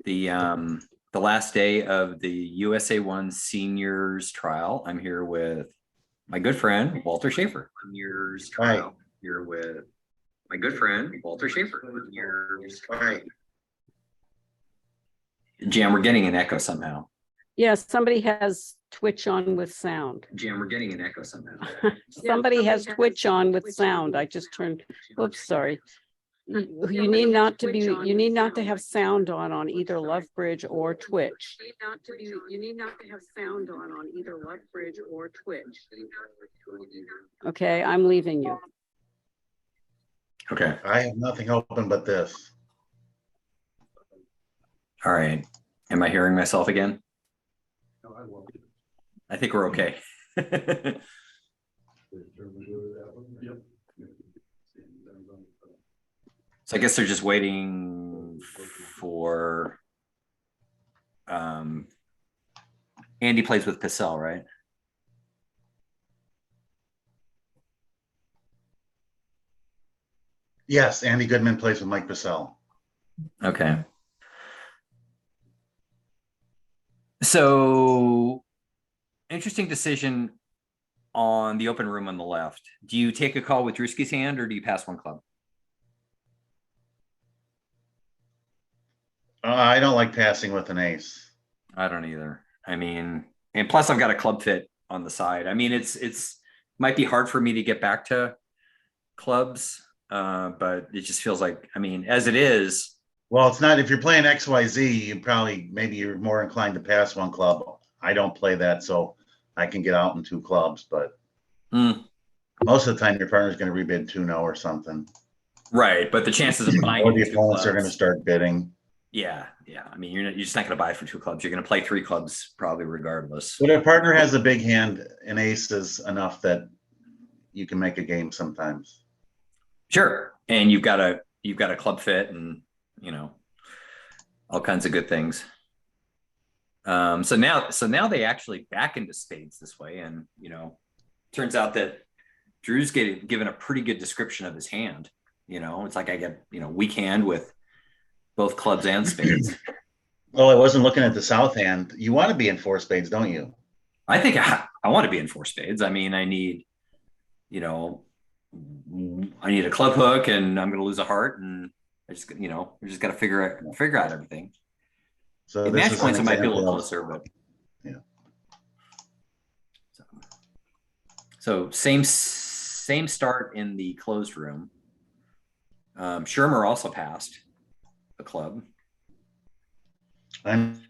The last day of the USA1 seniors trial. I'm here with my good friend Walter Schaefer. Seniors trial. Here with my good friend Walter Schaefer. Hi. Jam, we're getting an echo somehow. Yes, somebody has Twitch on with sound. Jam, we're getting an echo somehow. Somebody has Twitch on with sound. I just turned, oops, sorry. You need not to have sound on either Lovebridge or Twitch. You need not to have sound on either Lovebridge or Twitch. Okay, I'm leaving you. Okay. I have nothing open but this. All right. Am I hearing myself again? I think we're okay. So I guess they're just waiting for Andy plays with Pissell, right? Yes, Andy Goodman plays with Mike Pissell. Okay. So interesting decision on the open room on the left. Do you take a call with Drewski's hand or do you pass one club? I don't like passing with an ace. I don't either. I mean, and plus I've got a club fit on the side. I mean, it's might be hard for me to get back to clubs, but it just feels like, I mean, as it is. Well, it's not, if you're playing XYZ, you probably, maybe you're more inclined to pass one club. I don't play that, so I can get out in two clubs, but most of the time your partner's going to rebid 2-0 or something. Right, but the chances of buying or the opponents are going to start bidding. Yeah. I mean, you're just not going to buy for two clubs. You're going to play three clubs probably regardless. But if a partner has a big hand, an ace is enough that you can make a game sometimes. Sure, and you've got a club fit, and all kinds of good things. So now they actually back into spades this way, and turns out that Drew's given a pretty good description of his hand. It's like I get weak hand with both clubs and spades. Well, I wasn't looking at the south hand. You want to be in four spades, don't you? I think I want to be in four spades. I mean, I need a club hook, and I'm going to lose a heart, and I just we just got to figure out everything. So at match points, it might be a little closer, but yeah. So same start in the closed room. Shermer also passed the club. And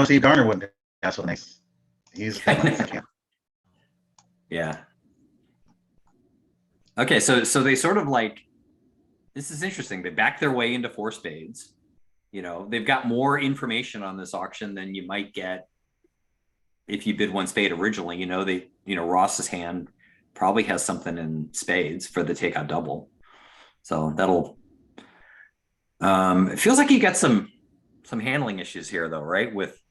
Steve Garner wouldn't pass with an ace. He's yeah. Okay, so they sort of like, this is interesting. They back their way into four spades. They've got more information on this auction than you might get if you bid one spade originally. Ross's hand probably has something in spades for the takeout double. So that'll it feels like you got some handling issues here though, right? With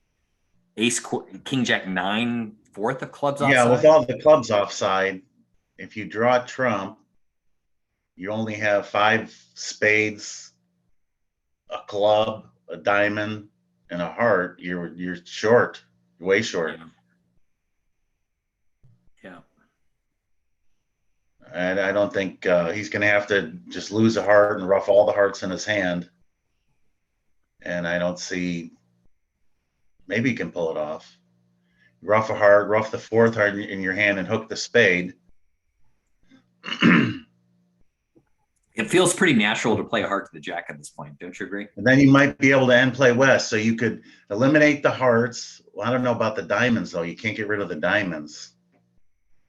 ace king jack 9 4th of clubs offside. Yeah, with all the clubs offside, if you draw trump, you only have 5 spades, a club, a diamond, and a heart. You're short. You're way short. Yeah. And I don't think he's going to have to just lose a heart and rough all the hearts in his hand. And I don't see, maybe he can pull it off. Rough a heart, rough the 4th heart in your hand, and hook the spade. It feels pretty natural to play a heart to the jack at this point. Don't you agree? And then you might be able to end play west. So you could eliminate the hearts. Well, I don't know about the diamonds, though. You can't get rid of the diamonds.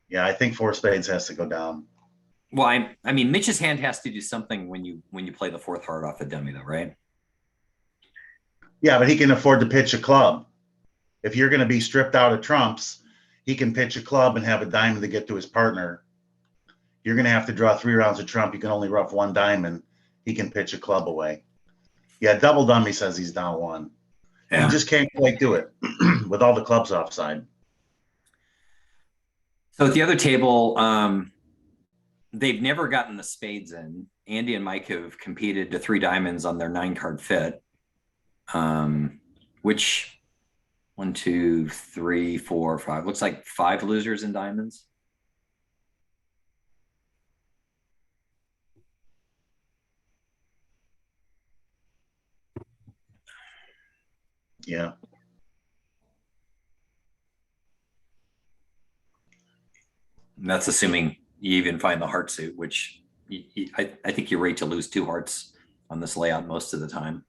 Yeah, I think 4 spades has to go down. Well, I mean, Mitch's hand has to do something when you play the 4th heart off the dummy, though, right? Yeah, but he can afford to pitch a club. If you're going to be stripped out of trumps, he can pitch a club and have a diamond to get to his partner. You're going to have to draw 3 rounds of trump. You can only rough 1 diamond. He can pitch a club away. Yeah, double dummy says he's down 1. Yeah. He just can't quite do it with all the clubs offside. So at the other table, they've never gotten the spades in. Andy and Mike have competed to 3 diamonds on their 9-card fit. Which 1, 2, 3, 4, 5. Looks like 5 losers in diamonds. Yeah. And that's assuming you even find the heart suit, which I think you're ready to lose 2 hearts on this layout most of the time.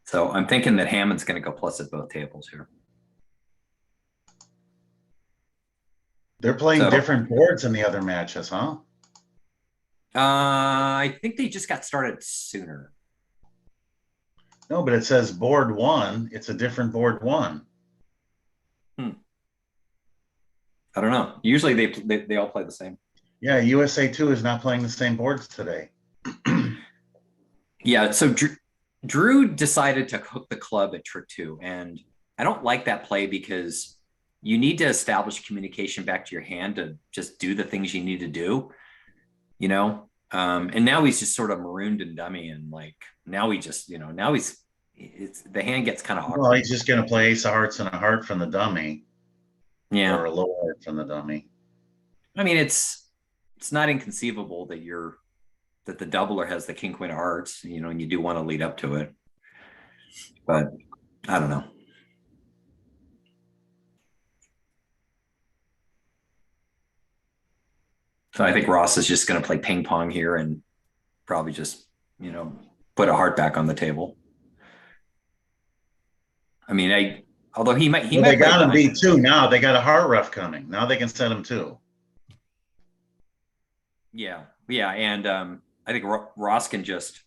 So I'm thinking that Hammond's going to go plus at both tables here. They're playing So, different boards in the other matches, huh? I think they just got started sooner. No, but it says board 1. It's a different board 1. I don't know. Usually they all play the same. Yeah, USA2 is not playing the same boards today. Yeah, so Drew decided to hook the club at trick 2, and I don't like that play because you need to establish communication back to your hand to just do the things you need to do, you know. And now he's just sort of marooned and dummy, and like now he just, you know, now it's the hand gets kind of awkward. Well, he's just going to play ace of hearts and a heart from the dummy. Yeah, Or a low heart from the dummy. I mean it's not inconceivable that the doubler has the king queen of hearts, you know, and you do want to lead up to it, but I don't know. So I think Ross is just going to play ping pong here and probably just, you know, put a heart back on the table. I mean, although he might They got him play beat 2 now. They got a heart rough coming. Now they can set him 2. Yeah, and I think Ross can just,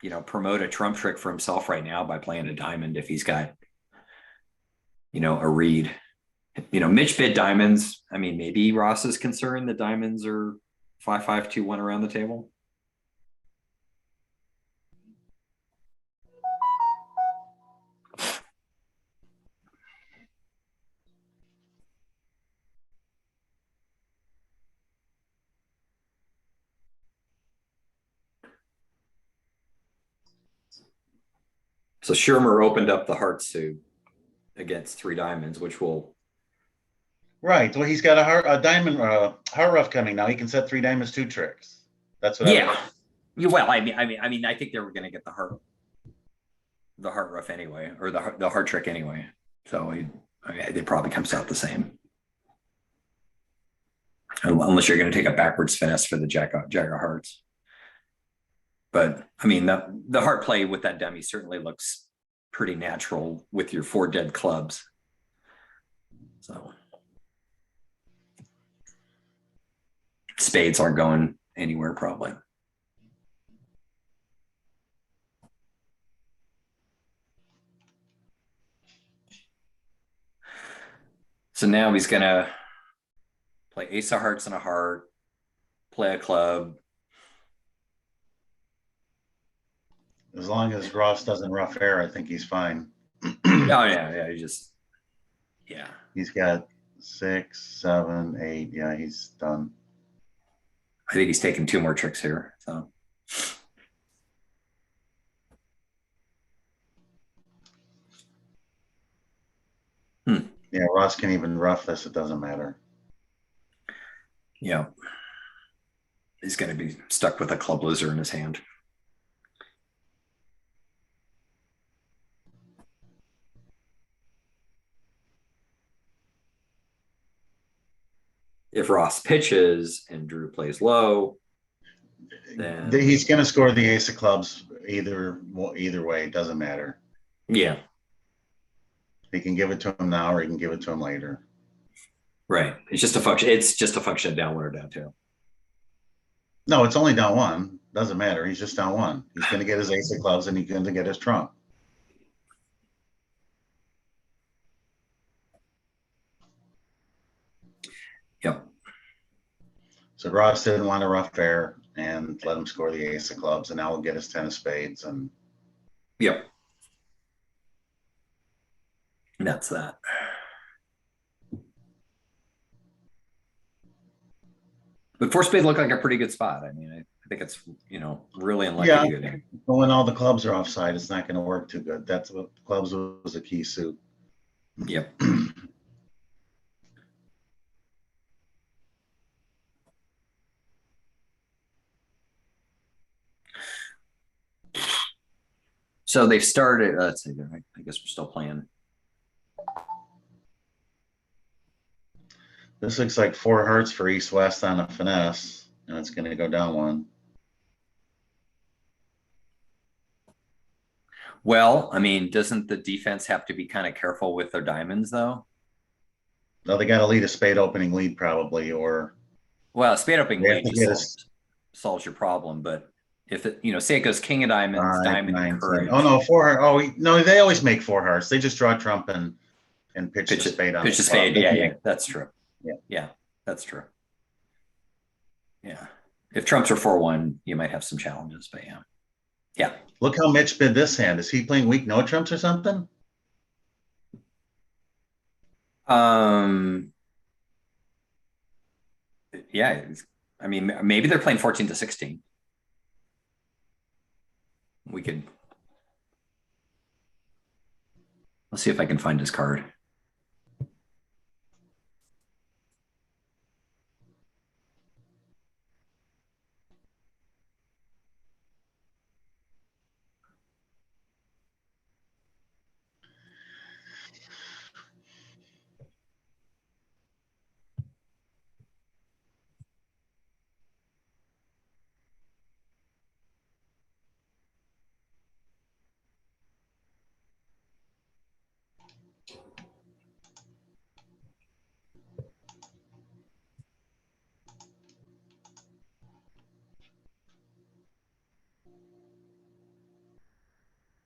you know, promote a trump trick for himself right now by playing a diamond if he's got, you know, a read. You know, Mitch bid diamonds. I mean, maybe Ross is concerned that diamonds are 5, 5, 2, 1 around the table. So Shermer opened up the heart suit against 3 diamonds, which will. Right. Well, he's got a diamond heart rough coming now. He can set 3 diamonds 2 tricks. That's what. Yeah. Well, I mean, I think they were going to get the heart rough anyway, or the heart trick anyway. So it probably comes out the same, unless you're going to take a backwards finesse for the jack of hearts. But I mean, the heart play with that dummy certainly looks pretty natural with your 4 dead clubs. So spades aren't going anywhere probably. So now he's going to play ace of hearts and a heart, play a club. As long as Ross doesn't rough air, I think he's fine. Oh yeah, yeah. He's got 6, 7, 8. Yeah, he's done. I think he's taking 2 more tricks here. So. Yeah, Ross can even rough this. It doesn't matter. Yeah. He's going to be stuck with a club loser in his hand. If Ross pitches and Drew plays low, then he's going to score the ace of clubs either way. It doesn't matter. Yeah. He can give it to him now, or he can give it to him later. Right. It's just a function. It's just a function of down 1 or down 2. No, it's only down 1. Doesn't matter. He's just down 1. He's going to get his ace of clubs, and he's going to get his trump. Yep. So Ross didn't want to rough air and let him score the ace of clubs, and now we'll get his 10 of spades. And yep. And that's that. But four spade looked like a pretty good spot. I mean, I think it's, you know, really unlucky Yeah, to get in. but when all the clubs are offside, it's not going to work too good. That's what clubs was a key suit. Yep. So they've started, let's see, I guess we're still playing. This looks like 4 hearts for East West on a finesse, and it's going to go down one. Well, I mean, doesn't the defense have to be kind of careful with their diamonds though? No, they got to lead a spade opening lead probably, or Well, a spade opening they have lead to just get a solves your problem. But if it, you know, say it goes king of diamonds, 5, diamond 9, 10. encourage, Oh no, 4 heart. Oh no, they always make 4 hearts. They just draw trump and pitch the spade on pitch the a club. spade. Yeah, yeah, that's true. Yeah. Yeah, that's true. Yeah. If trumps are 4-1, you might have some challenges, but yeah. Yeah. Look how Mitch bid this hand. Is he playing weak no trumps or something? Yeah, I mean, maybe they're playing 14 to 16. We could, let's see if I can find his card.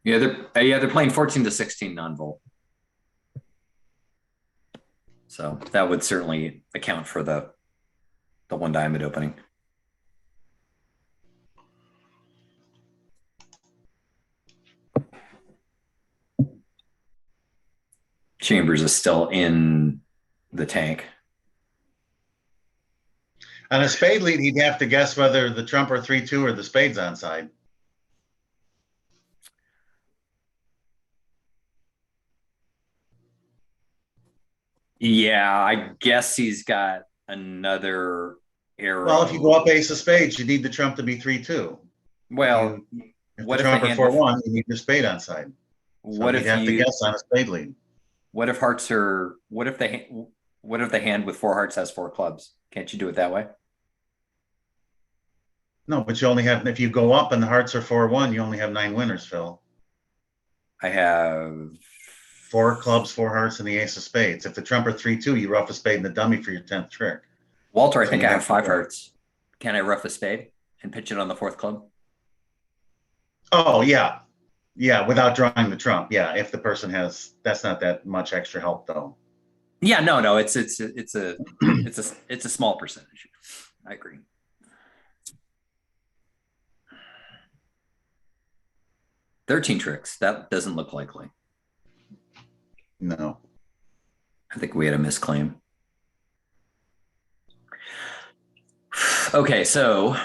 Yeah, they're playing 14 to 16 non-volt. So that would certainly account for the one diamond opening. Chambers is still in the tank. On a spade lead, he'd have to guess whether the trump are 3-2 or the spade's onside. Yeah, I guess he's got another arrow. Well, if you go up ace of spades, you need the trump to be 3-2. Well, if what the if the trump are hand 4-1, you need your spade onside. What so if you'd have to you guess on a spade lead? what if hearts are what if the hand with 4 hearts has 4 clubs? Can't you do it that way? No, but you only have, if you go up and the hearts are 4-1, you only have 9 winners, Phil. I have 4 clubs, 4 hearts, and the ace of spades. If the trump are 3-2, you rough a spade and the dummy for your 10th trick. Walter, I So think you I have have 5 to- hearts. Can I rough a spade and pitch it on the 4th club? Oh, yeah. Yeah, without drawing the trump. Yeah, if the person has, that's not that much extra help though. Yeah, no, it's a small percentage. I agree. "13 tricks. That doesn't look likely. No. I think we had a misclaim. Okay, so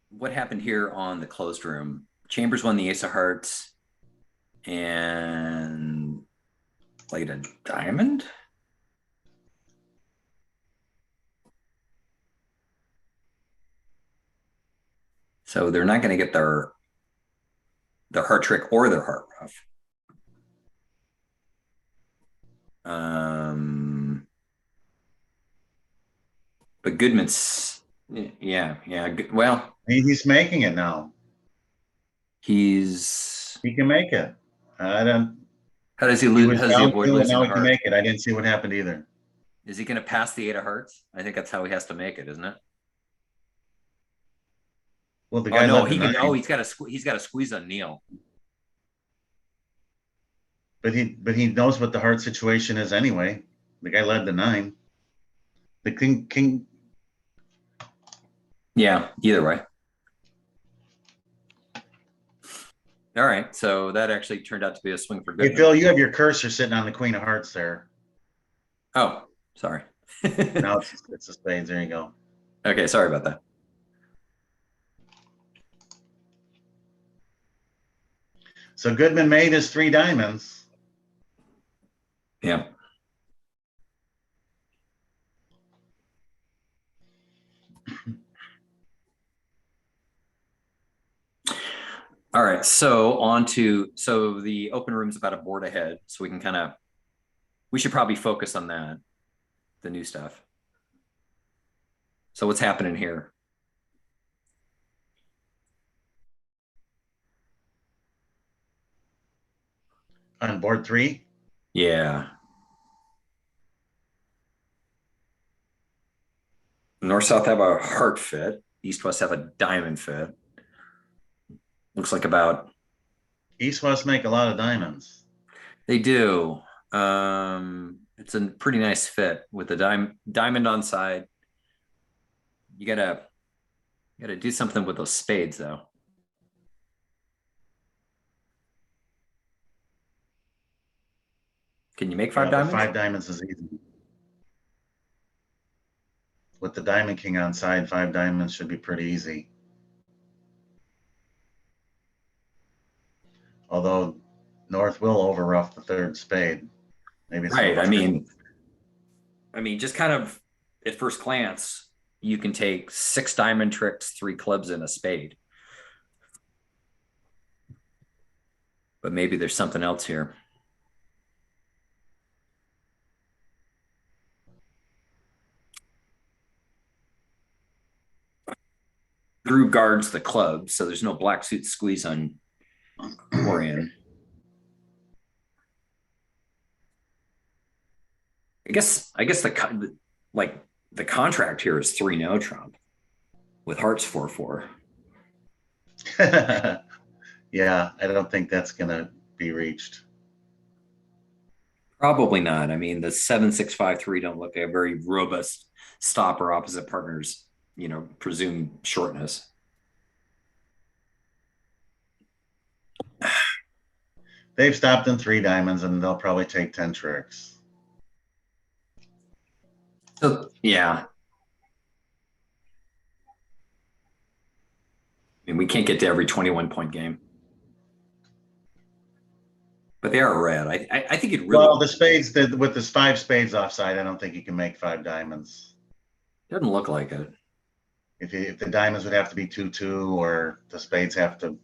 what happened here on the closed room? Chambers won the ace of hearts and played a diamond. So they're not going to get their heart trick or their heart rough. But Goodman's, yeah. Well, He's making it now. he can make it. I don't. How does he He lose? was How does he down avoid 2 and losing now the he can heart? make it. I didn't see what happened either. Is he going to pass the 8 of hearts? I think that's how he has to make it, isn't it? Well, the guy no, led the 9. he's got to squeeze on Neil. But he knows what the heart situation is anyway. The guy led the 9. The king. Yeah, either way. All right. So that actually turned out to be a swing for Hey, Goodman. Phil, you have your cursor sitting on the queen of hearts there. Oh, sorry. Now it's the spades. There you go. Okay, sorry about that. So Goodman made his 3 diamonds. Yeah. All right. So so the open room's about a board ahead. So we can we should probably focus on that, the new stuff. So what's happening here? On board 3? Yeah. North-South have a heart fit. East-West have a diamond fit. Looks like about East-West make a lot of diamonds. they do. It's a pretty nice fit with the diamond on side. You gotta do something with those spades though. Can you make 5 Yeah, the diamonds? 5 diamonds is easy. With the diamond king on side, 5 diamonds should be pretty easy. Although North will overruff the 3rd spade. Maybe it's Right. a little I mean, just kind of at first glance, you can take 6 diamond tricks, 3 clubs, and a spade. But maybe there's something else here. Drew guards the club, so there's no black suit squeeze on Orion. I guess the contract here is 3-no Trump with hearts 4-4. Yeah, I don't think that's going to be reached. Probably not. I mean, the 7-6-5-3 don't look like a very robust stop or opposite partners, presume shortness. They've stopped in 3 diamonds and they'll probably take 10 tricks. So, yeah. I mean, we can't get to every 21-point game. But they are red. I think it really. Well, the spades, with this 5 spades offside, I don't think you can make 5 diamonds. Doesn't look like it. If the diamonds would have to be 2-2, or the spades have to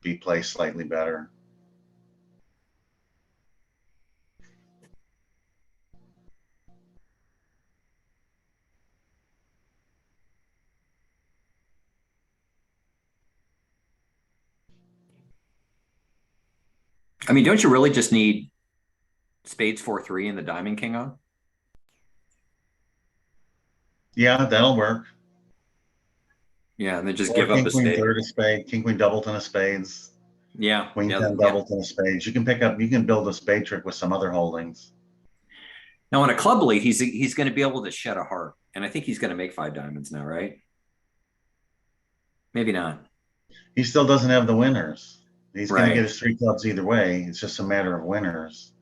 be placed slightly better. I mean, don't you really just need spades 4-3 and the diamond king on? Yeah, that'll work. Yeah, and then just Or give up king a queen spade. third of spade, king queen doubleton of spades, Yeah. queen Yeah, 10 doubleton of spades. You can build a spade trick with some other holdings. Now, in a club lead, he's going to be able to shed a heart, and I think he's going to make 5 diamonds now, right? Maybe not. He still doesn't have the winners. He's going to get Right. his 3 clubs either way. It's just a matter of winners.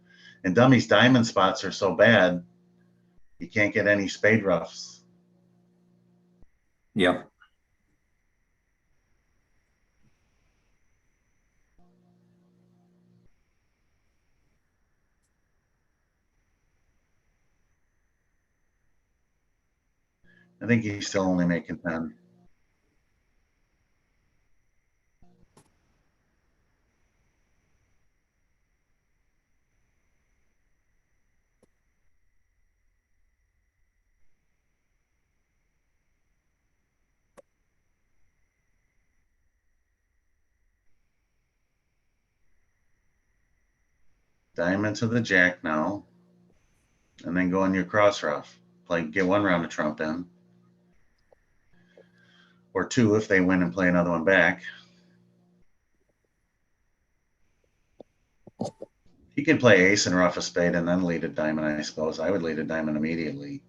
And Dummy's diamond spots are so bad, you can't get any spade roughs. Yep. I think he's still only making 10. Diamond to the jack now. And then go on your cross rough. Get 1 round of trump in. Or 2 if they win and play another one back. He can play ace and rough a spade and then lead a diamond, I suppose. I would lead a diamond immediately.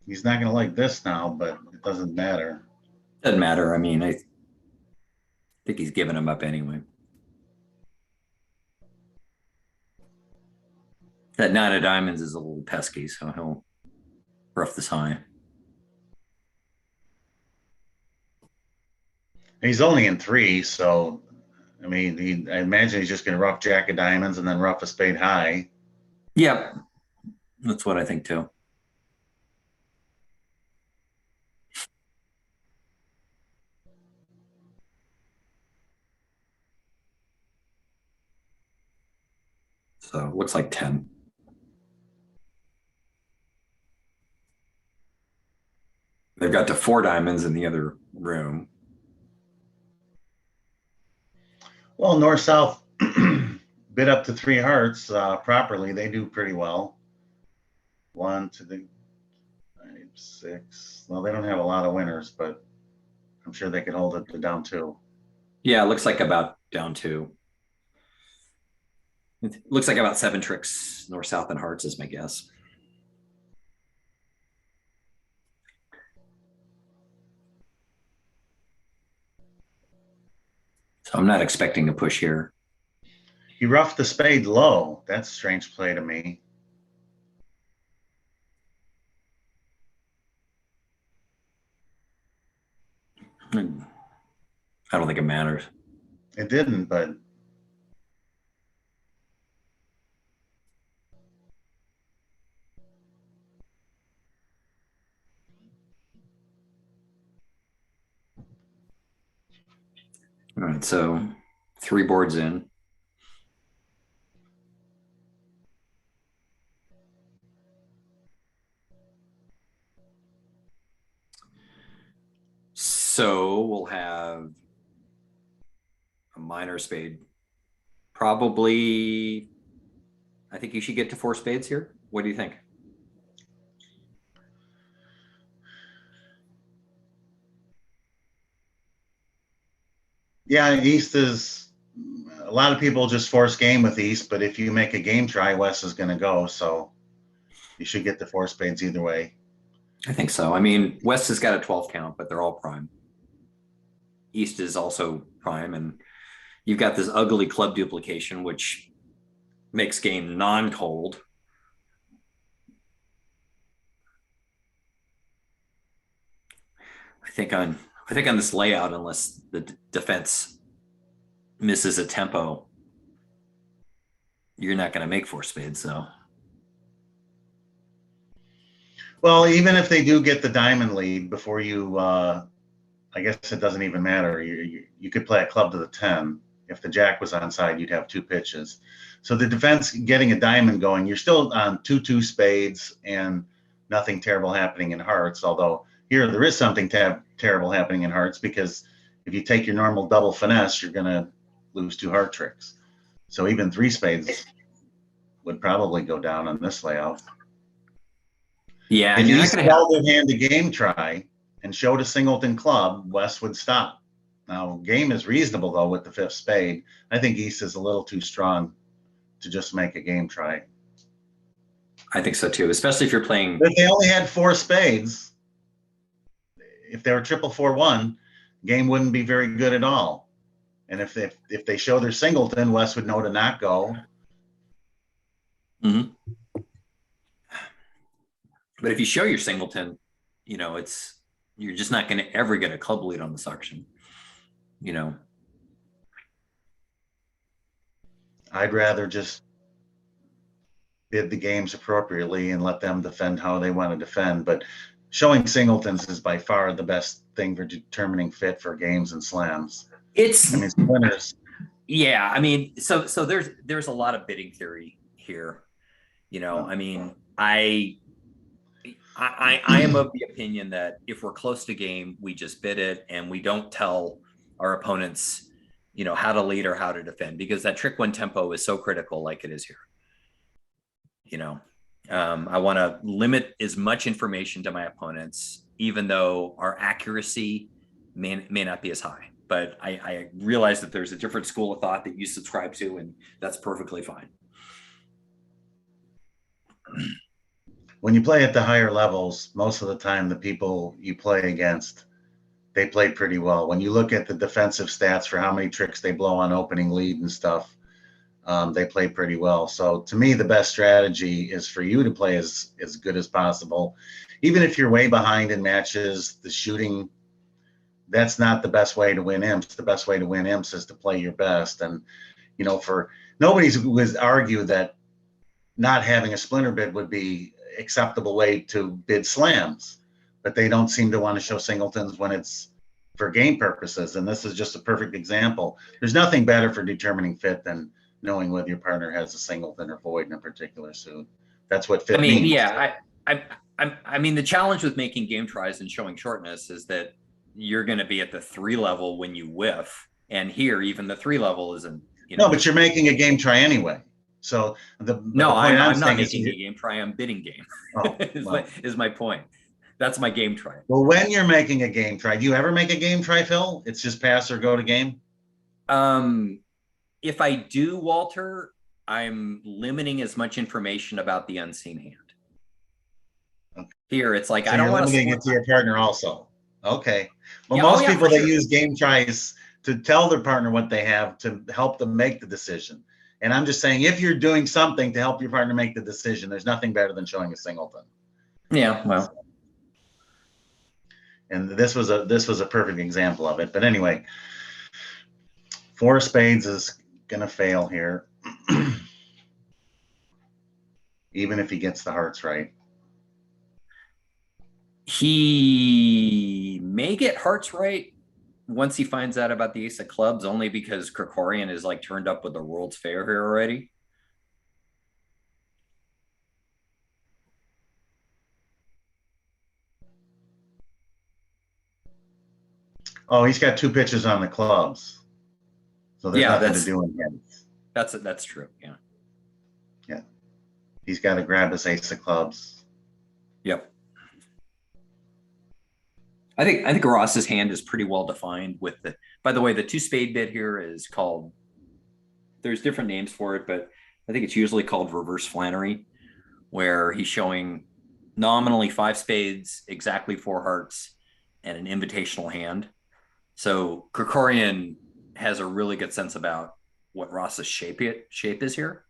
He's not going to like this now, but it doesn't matter. Doesn't matter. I mean, I think he's giving him up anyway. That 9 of diamonds is a little pesky, so he'll rough this high. He's only in 3, so I mean, I imagine he's just going to rough jack of diamonds and then rough a spade high. Yep, that's what I think too. So looks like 10. They've got to 4 diamonds in the other room. Well, north south bid up to 3 hearts properly. They do pretty well. 1 to the 5, 6. Well, they don't have a lot of winners, but I'm sure they could hold it to down 2. Yeah, it looks like about down 2. It looks like about 7 tricks north, south, and hearts is my guess. So I'm not expecting a push here. He roughed the spade low. That's a strange play to me. I don't think it matters. It didn't, but All right, so 3 boards in. So we'll have a minor spade. Probably, I think you should get to 4 spades here. What do you think? yeah, East is a lot of people just force game with East, but if you make a game try, West is going to go. So you should get the 4 spades either way. I think so. I mean, West has got a 12 count, but they're all prime. East is also prime, and you've got this ugly club duplication, which makes game non-cold. I think on this layout, unless the defense misses a tempo, you're not going to make 4 spades. So, Well, even if they do get the diamond lead before you, I guess it doesn't even matter. You could play a club to the 10. If the jack was onside, you'd have 2 pitches. So the defense getting a diamond going, you're still on 2 spades and nothing terrible happening in hearts. Although here there is something terrible happening in hearts, because if you take your normal double finesse, you're going to lose 2 heart tricks. So even 3 spades would probably go down on this layout. yeah, If you're East not going to held their hand a game try and showed a singleton club, West would stop. Now, game is reasonable, though, with the 5th spade. I think East is a little too strong to just make a game try. I think so too, especially if you're playing. But if they only had 4 spades, if they were 4-4-1, game wouldn't be very good at all. And if they show their singleton, West would know to not go. Mm-hmm. But if you show your singleton, you're just not going to ever get a club lead on this auction. I'd rather just bid the games appropriately and let them defend how they want to defend. But showing singletons is by far the best thing for determining fit for games and slams. It's winners. Yeah, I mean, so there's a lot of bidding theory here. I mean, I am of the opinion that if we're close to game, we just bid it and we don't tell our opponents, how to lead or how to defend, because that trick 1 tempo is so critical, like it is here. I want to limit as much information to my opponents, even though our accuracy may not be as high. But I realize that there's a different school of thought that you subscribe to, and that's perfectly fine. when you play at the higher levels, most of the time the people you play against, they play pretty well. When you look at the defensive stats for how many tricks they blow on opening lead and stuff, they play pretty well. So to me, the best strategy is for you to play as good as possible. Even if you're way behind in matches, the shooting, that's not the best way to win imps. The best way to win imps is to play your best. And, you know, for nobody's would argue that not having a splinter bid would be acceptable way to bid slams, but they don't seem to want to show singletons when it's for game purposes. And this is just a perfect example. There's nothing better for determining fit than knowing whether your partner has a singleton or void in a particular suit. That's what fit means. Yeah, I mean, the challenge with making game tries and showing shortness is that you're going to be at the 3 level when you whiff, and here even the 3 level isn't. You know, no, but you're making a game try anyway. So I'm not making a game try. I'm bidding game. Oh, is my point. That's my game try. Well, when you're making a game try, do you ever make a game try, Phil? It's just pass or go to game? If I do, Walter, I'm limiting as much information about the unseen hand. Okay. Here, it's like, so I don't want to limiting it to your partner also. Okay. Well, yeah, most people, they sure. use game tries to tell their partner what they have to help them make the decision. And I'm just saying, if you're doing something to help your partner make the decision, there's nothing better than showing a singleton. Yeah, well. And this was a perfect example of it. But anyway, 4 spades is going to fail here, even if he gets the hearts right. He may get hearts right once he finds out about the ace of clubs, only because Krikorian is like turned up with the World's Fair here already. Oh, he's got 2 pitches on the clubs, so there's nothing to do in him. That's true. Yeah. Yeah. He's got to grab his ace of clubs. Yep. I think Ross's hand is pretty well defined with the, by the way, the 2 spade bid here is called, there's different names for it, but I think it's usually called reverse Flannery, where he's showing nominally 5 spades, exactly 4 hearts, and an invitational hand. So Krikorian has a really good sense about what Ross's shape is here.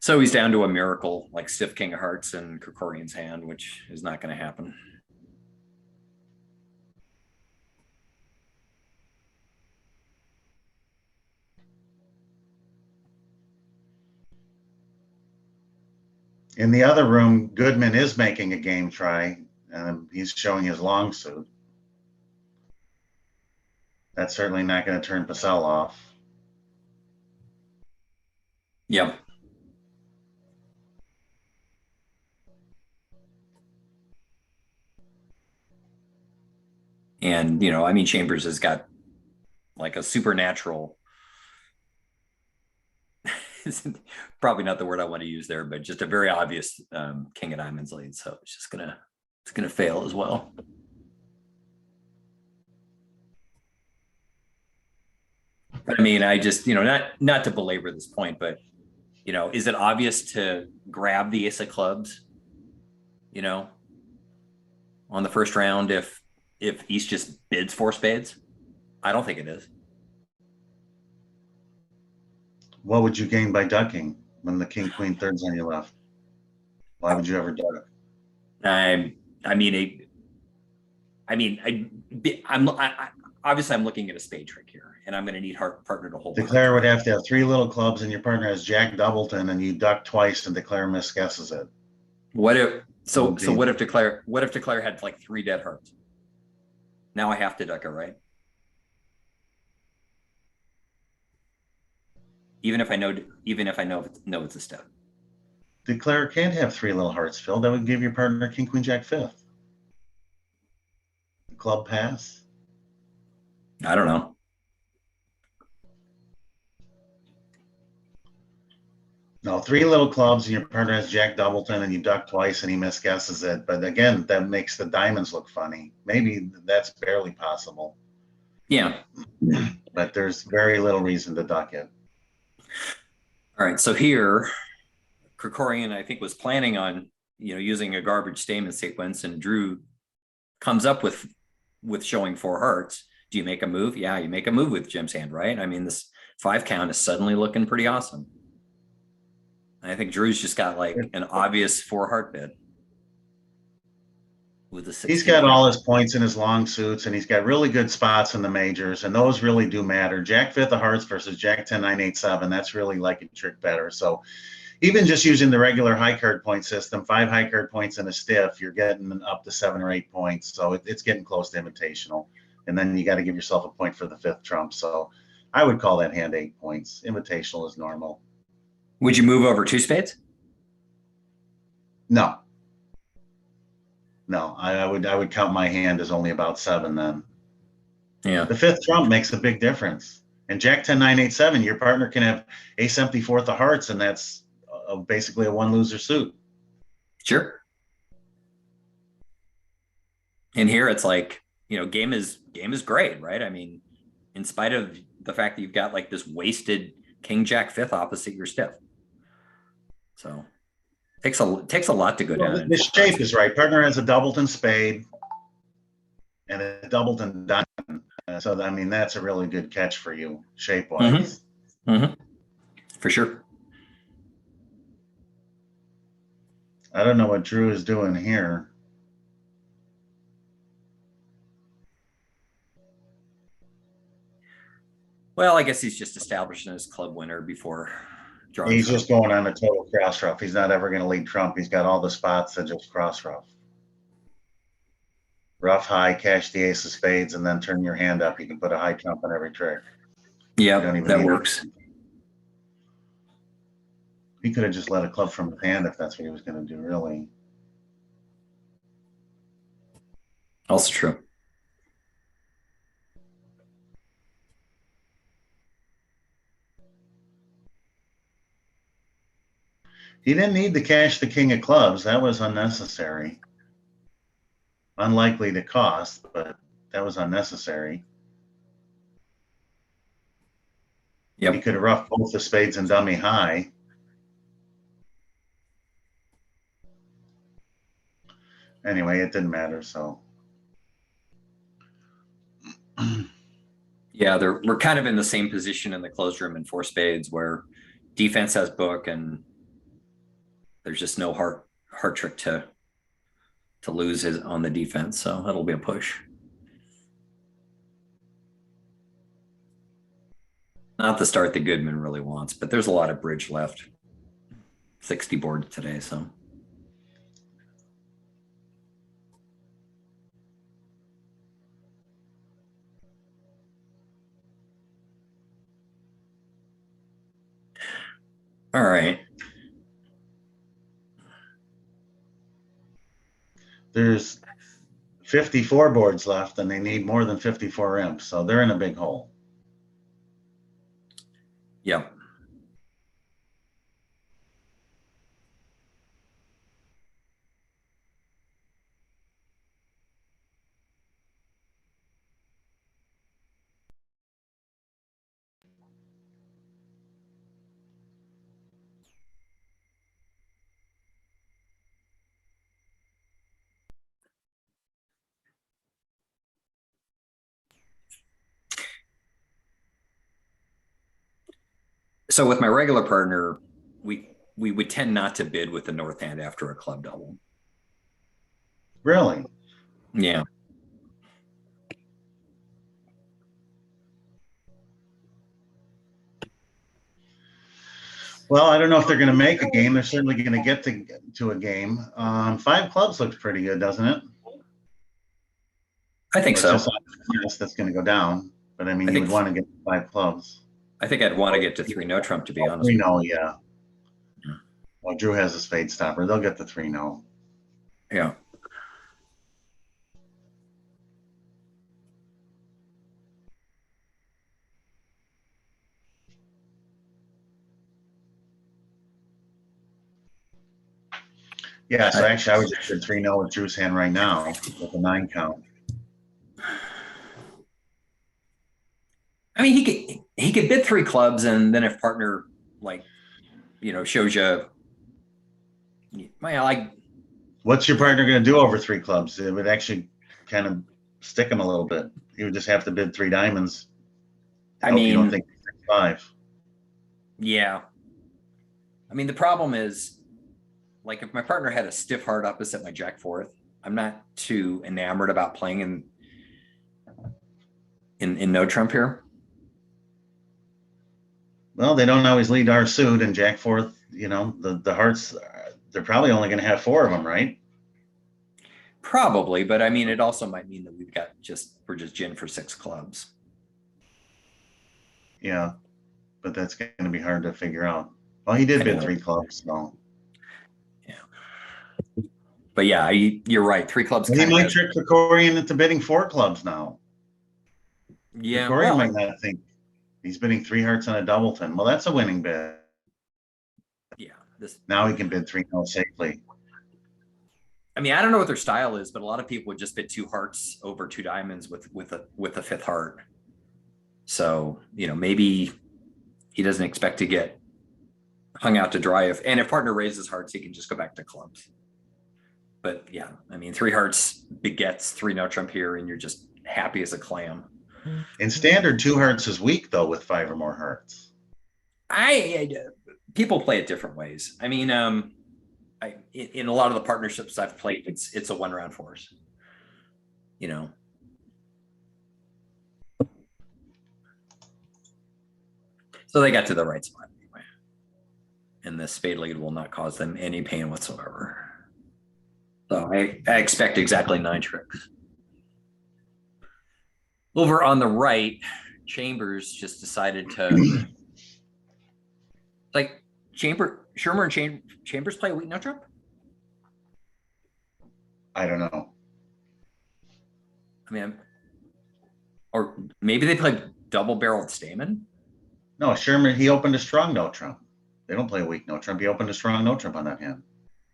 So he's down to a miracle, like stiff king of hearts in Krikorian's hand, which is not going to happen. In the other room, Goodman is making a game try, and he's showing his long suit. That's certainly not going to turn Pacell off. Yep. And, you know, I mean, Chambers has got like a supernatural, probably not the word I want to use there, but just a very obvious king of diamonds lead. So it's gonna fail as well. But I mean, I just, you know, not to belabor this point, but, you know, is it obvious to grab the ace of clubs, you know, on the first round if East just bids 4 spades? I don't think it is. What would you gain by ducking when the king, queen, thirds on your left? Why would you ever duck? I'm obviously I'm looking at a spade trick here, and I'm going to need partner to hold. Declare would have to have 3 little clubs, and your partner has Jack Doubleton, and you duck twice, and Declare misguesses it. What if Declare had like 3 dead hearts? Now I have to duck it, right? Even if I know it's a step. Declare can't have 3 little hearts, Phil. That would give your partner king, queen, jack, 5th. Club pass. I don't know. No, three little clubs and your partner has Jack Doubleton and you duck twice and he misguesses it. But again, that makes the diamonds look funny. Maybe that's barely possible. Yeah. But there's very little reason to duck it. All right. So here, Krikorian, I think, was planning on, using a garbage statement sequence, and Drew comes up with showing 4 hearts. Do you make a move? Yeah, you make a move with Jim's hand, right? I mean, this 5 count is suddenly looking pretty awesome. I think Drew's just got like an obvious 4 heart bid with the 16. He's got all his points in his long suits, and he's got really good spots in the majors, and those really do matter. Jack 5th of hearts versus Jack 10 9 8 7. That's really like a trick better. So even just using the regular high card point system, 5 high card points and a stiff, you're getting up to 7 or 8 points. So it's getting close to invitational. And then you got to give yourself a point for the 5th trump. So I would call that hand 8 points. Invitational is normal. Would you move over 2 spades? No. No, I would count my hand as only about 7 then. Yeah. The 5th trump makes a big difference. And Jack 10 9 8 7, your partner can have ace empty 4th of hearts, and that's basically a 1 loser suit. Sure. And here it's like, game is great, right? I mean, in spite of the fact that you've got like this wasted King Jack 5th opposite your stiff. So takes a lot to go down. The shape is right. Partner has a Doubleton spade and a Doubleton diamond. So I mean, that's a really good catch for you, shape wise. For sure. I don't know what Drew is doing here. Well, I guess he's just establishing his club winner before drawing. He's just going on a total cross rough. He's not ever going to lead trump. He's got all the spots that just cross rough. Rough high, cash the ace of spades, and then turn your hand up. You can put a high trump on every trick. Yeah, that works. He could have just let a club from his hand if that's what he was going to do, really. Also true. He didn't need to cash the king of clubs. That was unnecessary. Unlikely to cost, but that was unnecessary. Yep. He could have roughed both the spades and dummy high. Anyway, it didn't matter, so. Yeah, we're kind of in the same position in the closed room in 4 spades where defense has book and there's just no heart trick to lose on the defense. So that'll be a push. Not the start that Goodman really wants, but there's a lot of bridge left. 60 board today, so. All right. There's 54 boards left and they need more than 54 imps, so they're in a big hole. Yep. So with my regular partner, we would tend not to bid with the north hand after a club double. Really? Yeah. Well, I don't know if they're going to make a game. They're certainly going to get to a game. 5 clubs looks pretty good, doesn't it? I think so. Yes, that's going to go down. But I mean, you would want to get 5 clubs. I think I'd want to get to 3 no trump, to be honest. 3 no, yeah. Well, Drew has a spade stopper. They'll get the 3 no. Yeah. Yeah, so actually I would just bid 3-0 with Drew's hand right now with a 9 count. I mean, he could bid 3 clubs, and then if partner like, shows you, well, like, What's your partner going to do over 3 clubs? It would actually kind of stick him a little bit. He would just have to bid 3 diamonds. I Hope you don't mean, think 5. yeah. I mean, the problem is, like, if my partner had a stiff heart opposite my Jack 4th, I'm not too enamored about playing in no trump here. Well, they don't always lead our suit, and Jack 4th, the hearts, they're probably only going to have 4 of them, right? Probably, but I mean, it also might mean that we're just gin for 6 clubs. Yeah, but that's going to be hard to figure out. Well, he did bid 3 clubs, so. Yeah. But yeah, you're right. 3 clubs. He might trick Krikorian into bidding 4 clubs now. Yeah. Krikorian might not think he's bidding 3 hearts on a doubleton. Well, that's a winning bid. Yeah. Now he can bid 3-0 safely. I mean, I don't know what their style is, but a lot of people would just bid 2 hearts over 2 diamonds with a 5th heart. So, maybe he doesn't expect to get hung out to dry. If partner raises hearts, he can just go back to clubs. But yeah, I mean, 3 hearts begets 3 no trump here, and you're just happy as a clam. In standard, 2 hearts is weak though with 5 or more hearts. People play it different ways. I mean, in a lot of the partnerships I've played, it's a 1-round force. So they got to the right spot anyway, and the spade lead will not cause them any pain whatsoever. So I expect exactly 9 tricks. Over on the right, Chambers just decided to like Shermer and Chambers play a weak no trump. I don't know. I mean, or maybe they play double-barreled Stamen. No, Sherman, he opened a strong no trump. They don't play a weak no trump. He opened a strong no trump on that hand.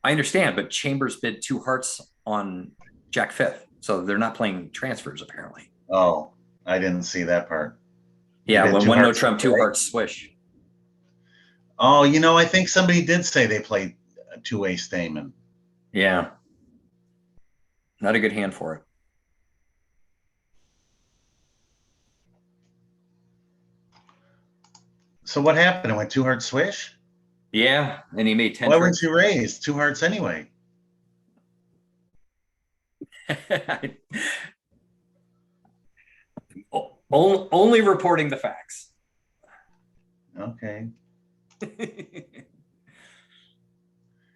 I understand, but Chambers bid 2 hearts on Jack 5th, so they're not playing transfers apparently. Oh, I didn't see that part. Yeah, when 1 no trump, 2 hearts swish. Oh, I think somebody did say they played a 2-way Stamen. Yeah, not a good hand for it. So what happened? It went 2 heart swish? Yeah, and he made 10 Why tricks. wouldn't you raise 2 hearts anyway? Only reporting the facts. Okay.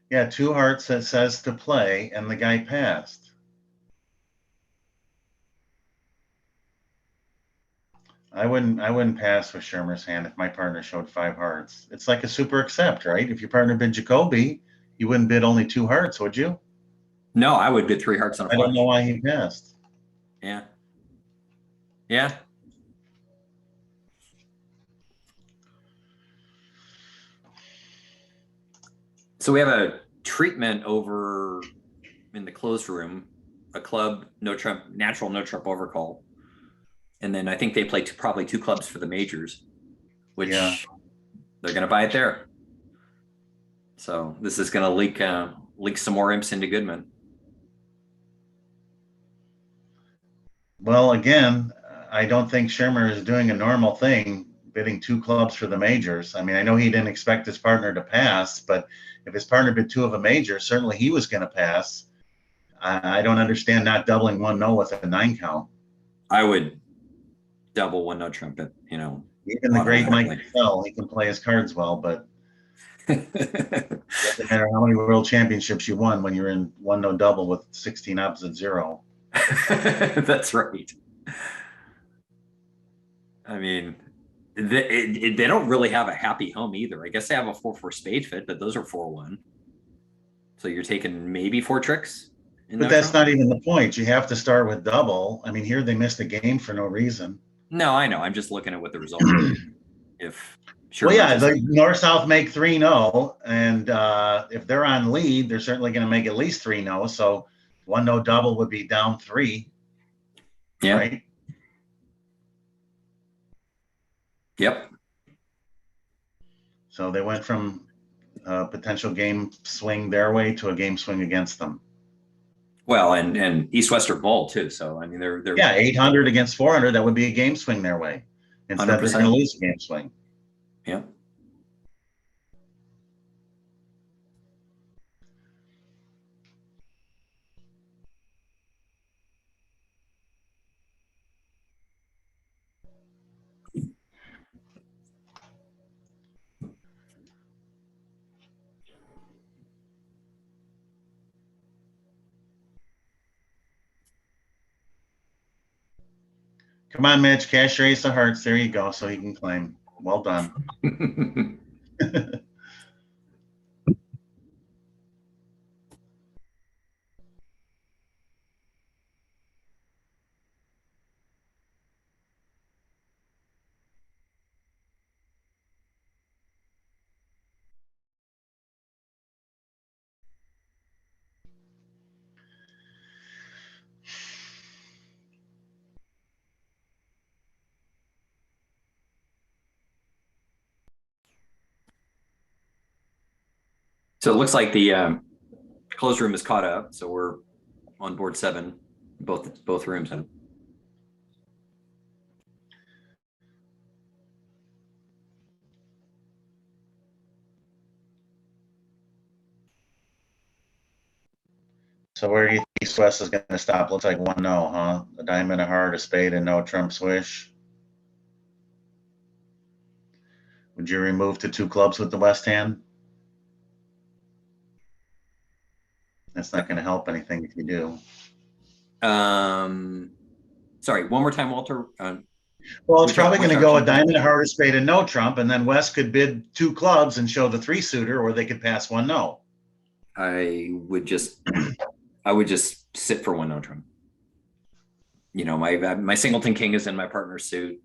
Yeah, 2 hearts that says to play, and the guy passed. I wouldn't pass with Shermer's hand if my partner showed 5 hearts. It's like a super accept, right? If your partner bid Jacoby, you wouldn't bid only 2 hearts, would you? No, I would bid 3 hearts on a flush. I don't know why he passed. Yeah. Yeah. So we have a treatment over in the closed room, a club, no trump, natural no trump overcall. And then I think they play probably 2 clubs for the majors, which they're going to buy it there. So this is going to leak some more imps into Goodman. Well, again, I don't think Shermer is doing a normal thing, bidding 2 clubs for the majors. I mean, I know he didn't expect his partner to pass, but if his partner bid 2 of a major, certainly he was going to pass. I don't understand not doubling 1 no with a 9 count. I would double 1 no trumpet, Even the great Mike Fell, he can play his cards well, but it doesn't matter how many world championships you won when you're in 1 no double with 16 opposite 0. That's right. I mean, they don't really have a happy home either. I guess they have a 4-4 spade fit, but those are 4-1. So you're taking maybe 4 tricks. But that's not even the point. You have to start with double. I mean, here they missed a game for no reason. No, I know. I'm just looking at what the result is. Sure. Well, yeah, much the north-south make 3-0, and if they're on lead, they're certainly going to make at least 3-0. So 1-0 double would be down 3, yeah. right? Yep. So they went from a potential game swing their way to a game swing against them. Well, and East-West are bold too. So I mean, they're Yeah, 800 against 400, that would be a game swing their way. Instead, they're going to 100%. lose a game swing. Yeah. Come on, Mitch, cash raise the hearts. There you go, so he can claim. Well done. So it looks like the closed room is caught up. So we're on board 7, both rooms have. So where do you think East-West is going to stop? Looks like 1-0, huh? A diamond, a heart, a spade, and no trump swish. Would you remove to 2 clubs with the West hand? That's not going to help anything if you do. Sorry, one more time, Walter. Well, it's probably going to go a option? diamond, a heart, a spade, and no trump, and then West could bid 2 clubs and show the 3-suiter, or they could pass 1-0. I would just sit for 1-0 trump. You know, my singleton king is in my partner's suit.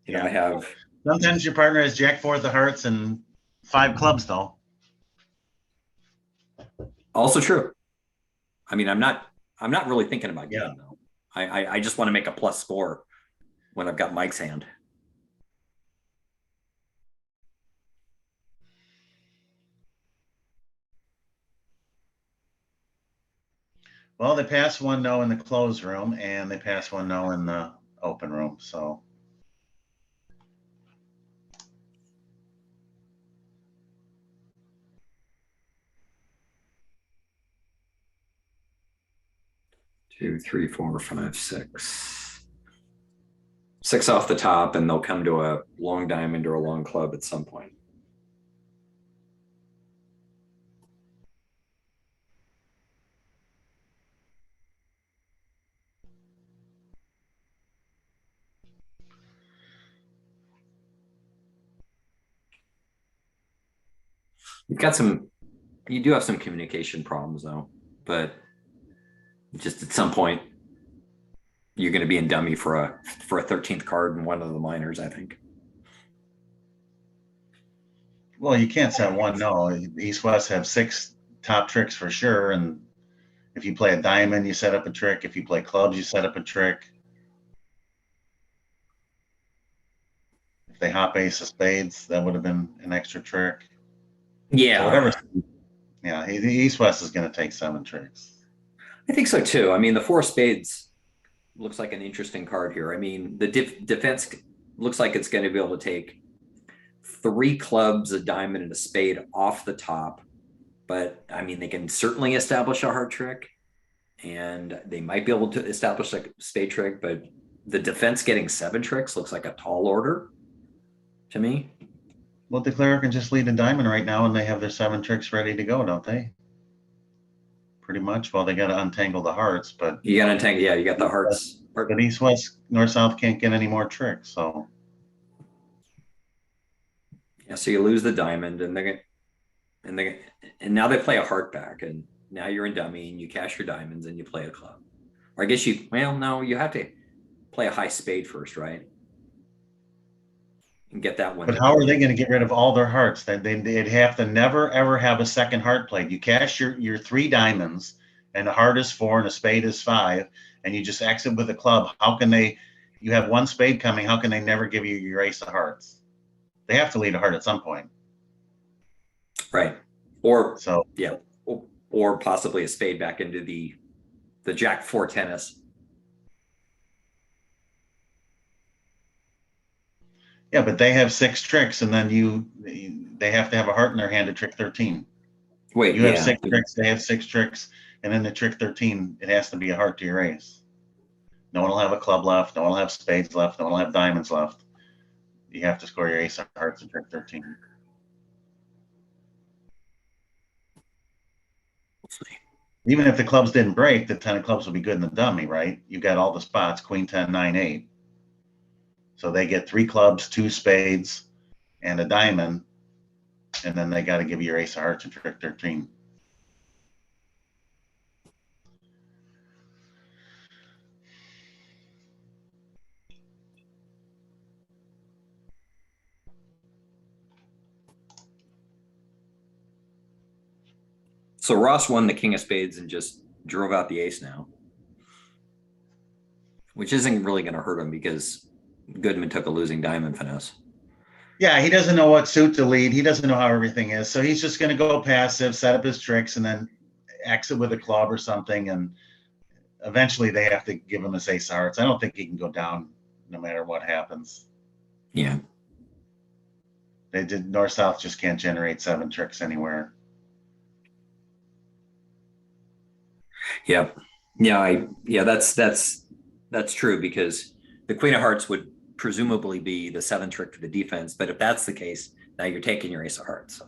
You know, I have. Sometimes your partner has Jack 4 of the hearts and 5 clubs, though. Also true. I mean, I'm not really thinking about Yeah. game though. I just want to make a plus score when I've got Mike's hand. Well, they passed 1-0 in the closed room, and they passed 1-0 in the open room. So 2, 3, 4, 5, 6. 6 off the top, and they'll come to a long diamond or a long club at some point. You do have some communication problems though, but just at some point you're going to be in dummy for a 13th card in one of the minors, I think. well, you can't set 1-0. East-West have 6 top tricks for sure, and if you play a diamond, you set up a trick. If you play clubs, you set up a trick. If they hop ace of spades, that would have been an extra trick. Yeah. So whatever. Yeah, East-West is going to take 7 tricks. I think so too. I mean, the 4 of spades looks like an interesting card here. I mean, the defense looks like it's going to be able to take 3 clubs, a diamond, and a spade off the top. But I mean, they can certainly establish a heart trick, and they might be able to establish a spade trick. But the defense getting 7 tricks looks like a tall order to me. Well, Declare can just lead a diamond right now, and they have their 7 tricks ready to go, don't they? Pretty much. Well, they got to untangle the hearts, but You got to untangle. Yeah, you got the hearts. But East-West, North-South can't get any more tricks. So Yeah, so you lose the diamond, and now they play a heart back, and now you're in dummy, and you cash your diamonds, and you play a club. Or I guess no, you have to play a high spade first, right? and get that one. But how are they going to get rid of all their hearts? They'd have to never ever have a second heart played. You cash your 3 diamonds, and a heart is 4 and a spade is 5, and you just exit with a club. How can they? You have 1 spade coming. How can they never give you your ace of hearts? They have to lead a heart at some point. Right. Or So yeah, or possibly a spade back into the Jack 4 tennis. yeah, but they have 6 tricks, and then they have to have a heart in their hand to trick 13. Wait, You have yeah. 6 tricks, they have 6 tricks, and then the trick 13, it has to be a heart to your ace. No one will have a club left. No one will have spades left. No one will have diamonds left. You have to score your ace of hearts and trick 13. Even if the clubs didn't break, the 10 of clubs will be good in the dummy, right? You got all the spots, queen, 10, 9, 8. So they get 3 clubs, 2 spades, and a diamond, and then they got to give you your ace of hearts and trick 13. So Ross won the king of spades and just drove out the ace now, which isn't really going to hurt him because Goodman took a losing diamond finesse. Yeah, he doesn't know what suit to lead. He doesn't know how everything is. So he's just going to go passive, set up his tricks, and then exit with a club or something. And eventually they have to give him his ace of hearts. I don't think he can go down no matter what happens. Yeah. They did North South just can't generate 7 tricks anywhere. Yeah. Yeah, that's true because the queen of hearts would presumably be the 7 trick to the defense, but if that's the case, now you're taking your ace of hearts.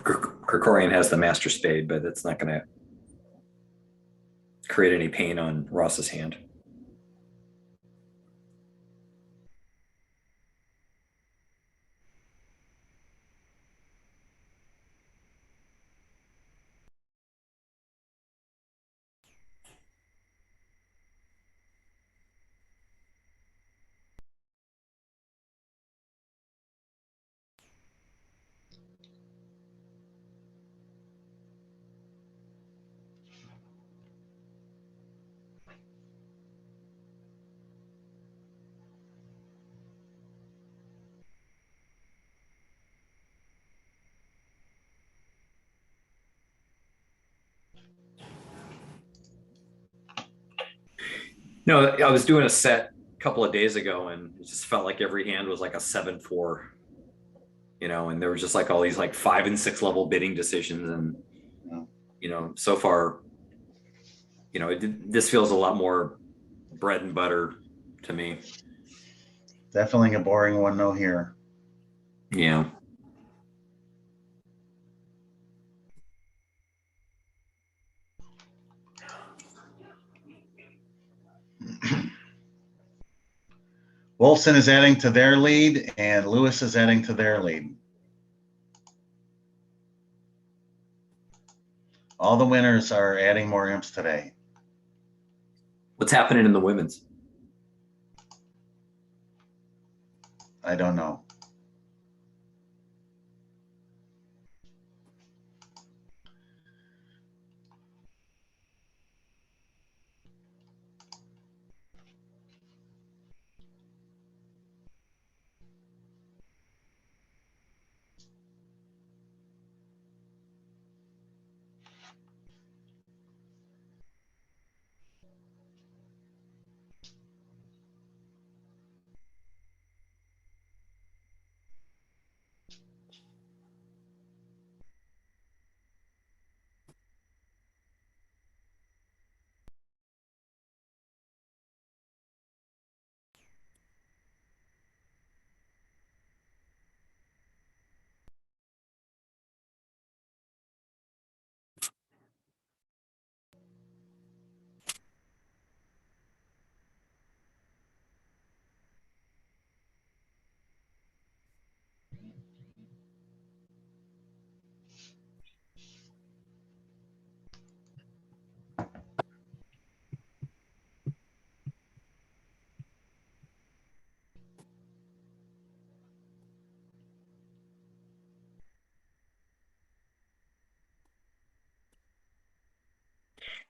Krikorian has the master spade, but it's not going to create any pain on Ross's hand. No, I was doing a set a couple of days ago and it just felt like every hand was like a 7-4, and there was just like all these like 5 and 6 level bidding decisions. And, so far, this feels a lot more bread and butter to me. Definitely a boring one, no here. Yeah. Wolfson is adding to their lead, and Lewis is adding to their lead. All the winners are adding more imps today. What's happening in the women's? I don't know.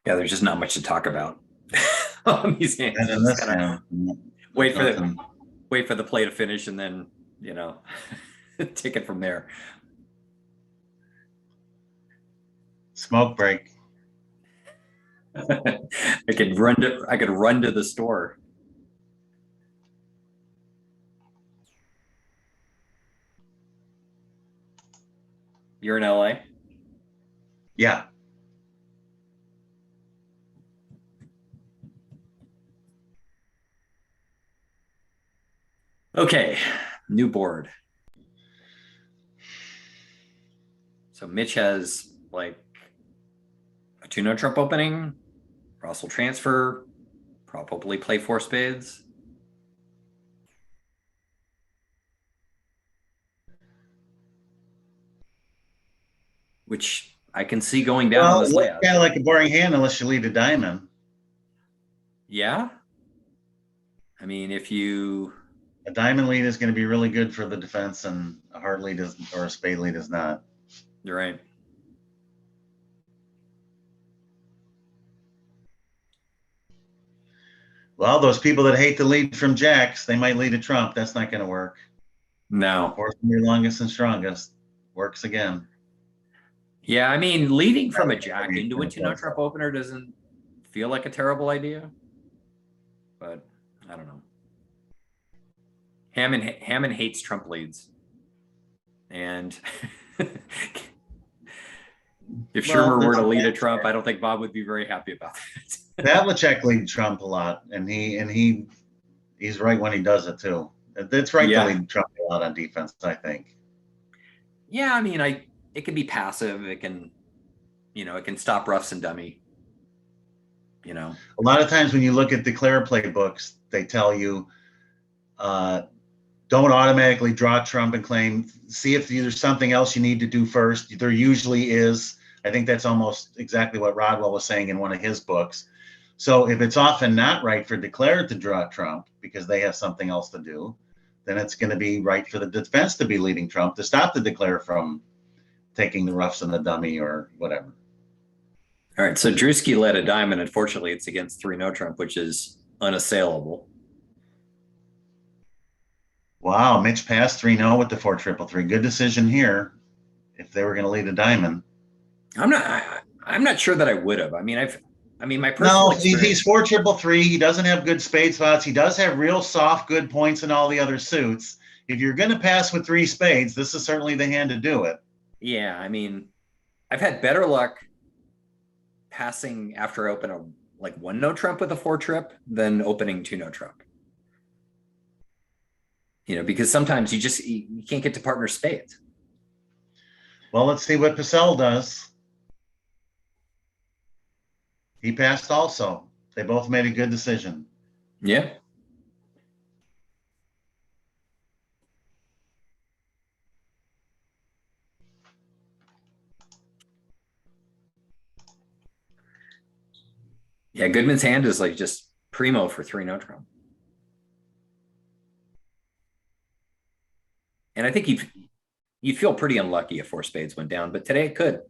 Yeah, there's just not much to talk about on these hands. And then Just this kind of hand, wait for nothing. the play to finish and then, take it from there. Smoke break. I could run to the store. You're in LA? Yeah. Okay, new board. So Mitch has like a 2-note trump opening, Ross will transfer, probably play 4 spades. Which I can see going down on Well, it this looks layout. kind of like a boring hand unless you lead a diamond. Yeah. I mean, if you A diamond lead is going to be really good for the defense, and a heart lead is, or a spade lead is not. You're right. Well, those people that hate the lead from jacks, they might lead a trump. That's not going to work. No. Fourth from your longest and strongest works again. Yeah, I mean, leading from a jack into a 2-note trump opener doesn't feel like a terrible idea, but I don't know. Hammond hates trump leads, and if Shermer were to lead a trump, I don't think Bob would be very happy about that. Havlicek lead trump a lot, and he's right when he does it too. It's right to lead trump a lot on defense, I think. Yeah, I mean, it can be passive. It can, it can stop roughs and dummy. A lot of times when you look at declare play books, they tell you don't automatically draw trump and claim. See if there's something else you need to do first. There usually is. I think that's almost exactly what Rodwell was saying in one of his books. So if it's often not right for declare to draw trump because they have something else to do, then it's going to be right for the defense to be leading trump to stop the declare from taking the roughs and the dummy or whatever. All right, so Drewski led a diamond. Unfortunately, it's against 3-note trump, which is unassailable. Wow, Mitch passed 3-0 with the 4-3-3. Good decision here. If they were going to lead a diamond, I'm not sure that I would have. I mean, my personal experience. He's 4-3-3. He doesn't have good spade spots. He does have real soft, good points in all the other suits. If you're going to pass with 3 spades, this is certainly the hand to do it. Yeah, I mean, I've had better luck passing after I open a 1-note trump with a 4-trip than opening 2-note trump. Because sometimes you can't get to partner spades. Well, let's see what Purcell does. He passed also. They both made a good decision. Yeah. Yeah, Goodman's hand is just primo for 3-note trump. And I think you'd feel pretty unlucky if 4 spades went down, but today it could.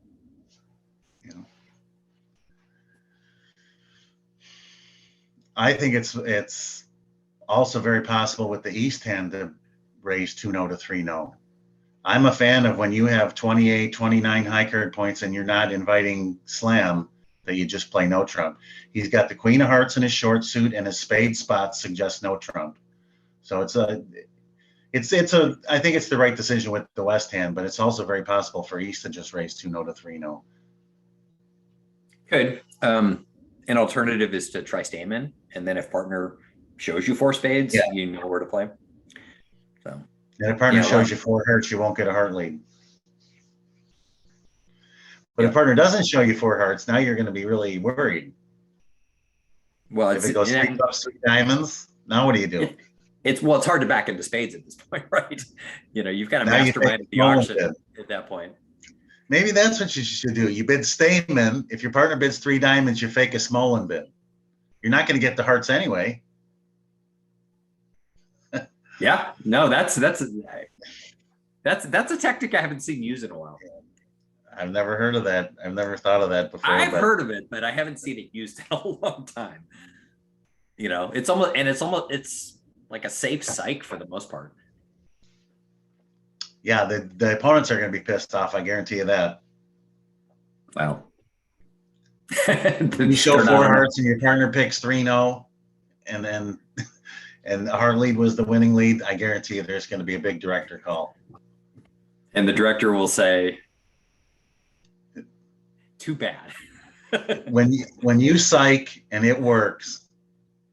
I think it's also very possible with the East hand to raise 2-0 to 3-0. I'm a fan of when you have 28, 29 high card points and you're not inviting slam, that you just play no trump. He's got the queen of hearts in his short suit, and his spade spot suggests no trump. So I think it's the right decision with the West hand, but it's also very possible for East to just raise 2-0 to 3-0. Good. An alternative is to try Stayman, and then if partner shows you 4 spades, you know where to play. So, and if partner shows you 4 hearts, you won't get a heart lead. But if partner doesn't show you 4 hearts, now you're going to be really worried. Well, if it goes 3 clubs, 3 diamonds, now what do you do? It's hard to back into spades at this point, right? You've got to mastermind the auction at that point. Maybe that's what you should do. You bid Stayman. If your partner bids 3 diamonds, you fake a Smolin bid. You're not going to get the hearts anyway. Yeah, no, that's a tactic I haven't seen used in a while. I've never heard of that. I've never thought of that before. I've but heard of it, but I haven't seen it used in a long time. You know, it's like a safe psych for the most part. yeah, the opponents are going to be pissed off. I guarantee you that. Wow. You show four hearts and your partner picks 3-0, and then and a heart lead was the winning lead. I guarantee you there's going to be a big director call. And the director will say, too bad. When you psych and it works,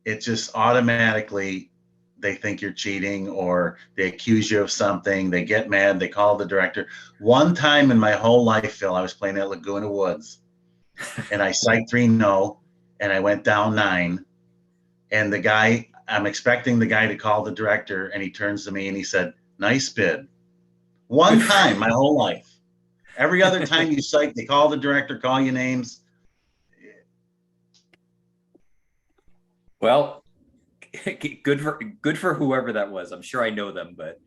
it just automatically they think you're cheating or they accuse you of something. They get mad. They call the director. One time in my whole life, Phil, I was playing at Laguna Woods, and I psyched 3-0, and I went down 9. And the guy, I'm expecting the guy to call the director, and he turns to me and he said, "Nice bid." One time, my whole life. Every other time you psych, they call the director, call you names. Well, good for whoever that was. I'm sure I know them, but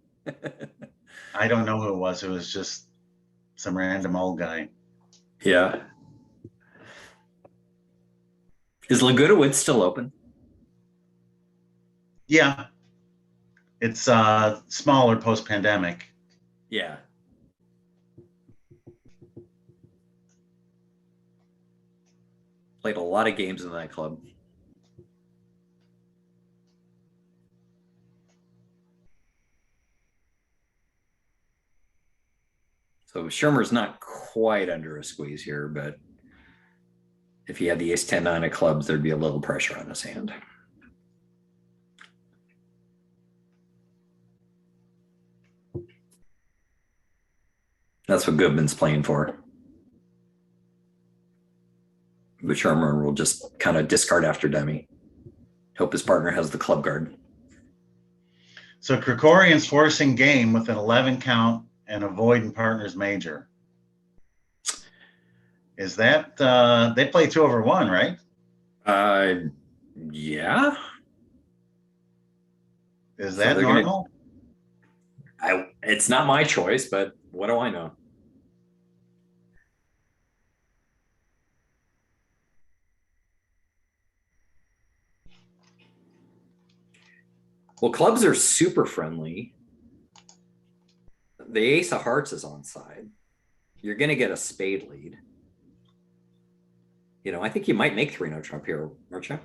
I don't know who it was. It was just some random old guy. yeah. Is Laguna Woods still open? Yeah. It's smaller post-pandemic. Yeah. Played a lot of games in that club. So Shermer's not quite under a squeeze here, but if he had the ace 10-9 of clubs, there'd be a little pressure on his hand. That's what Goodman's playing for. But Shermer will just kind of discard after dummy. Hope his partner has the club guard. So Krikorian's forcing game with an 11 count and avoiding partner's major. Is that they play 2/1, right? Yeah. Is that normal? It's not my choice, but what do I know? Well, clubs are super friendly. The ace of hearts is on side. You're going to get a spade lead. You know, I think you might make 3-0 trump here, aren't you?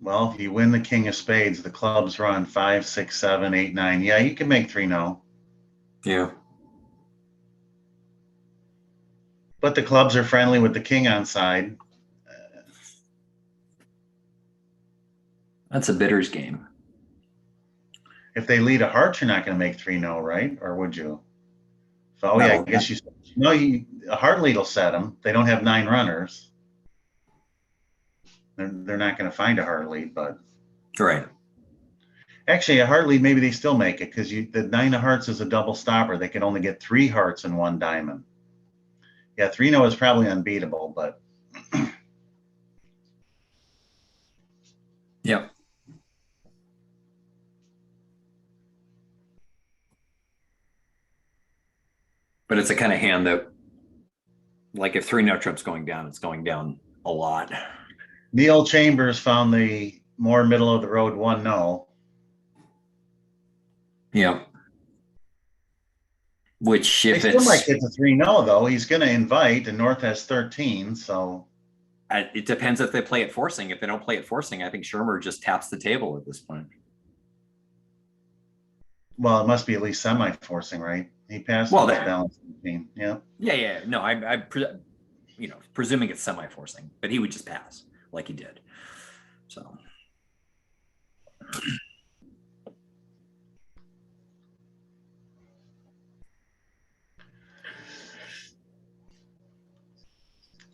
Well, if you win the king of spades, the clubs run 5, 6, 7, 8, 9. Yeah, you can make 3-0. Yeah. But the clubs are friendly with the king on side. That's a bitters game. If they lead a heart, you're not going to make 3-0, right? Or would you? So, No, yeah, I guess a heart lead will set them. They don't have 9 runners. They're not going to find a heart lead, but right. Actually, a heart lead, maybe they still make it because the 9 of hearts is a double stopper. They can only get 3 hearts and 1 diamond. Yeah, 3-0 is probably unbeatable, but Yep. But it's a kind of hand that, like, if 3-0 trump's going down, it's going down a lot. Neil Chambers found the more middle of the road 1-0. Yeah. Which, if they still it's might get to 3-0 though, he's going to invite, and North has 13, so it depends if they play it forcing. If they don't play it forcing, I think Shermer just taps the table at this point. well, it must be at least semi-forcing, right? He passed Well, his there. balance team. Yeah. Yeah. No, presuming it's semi-forcing, but he would just pass like he did. So.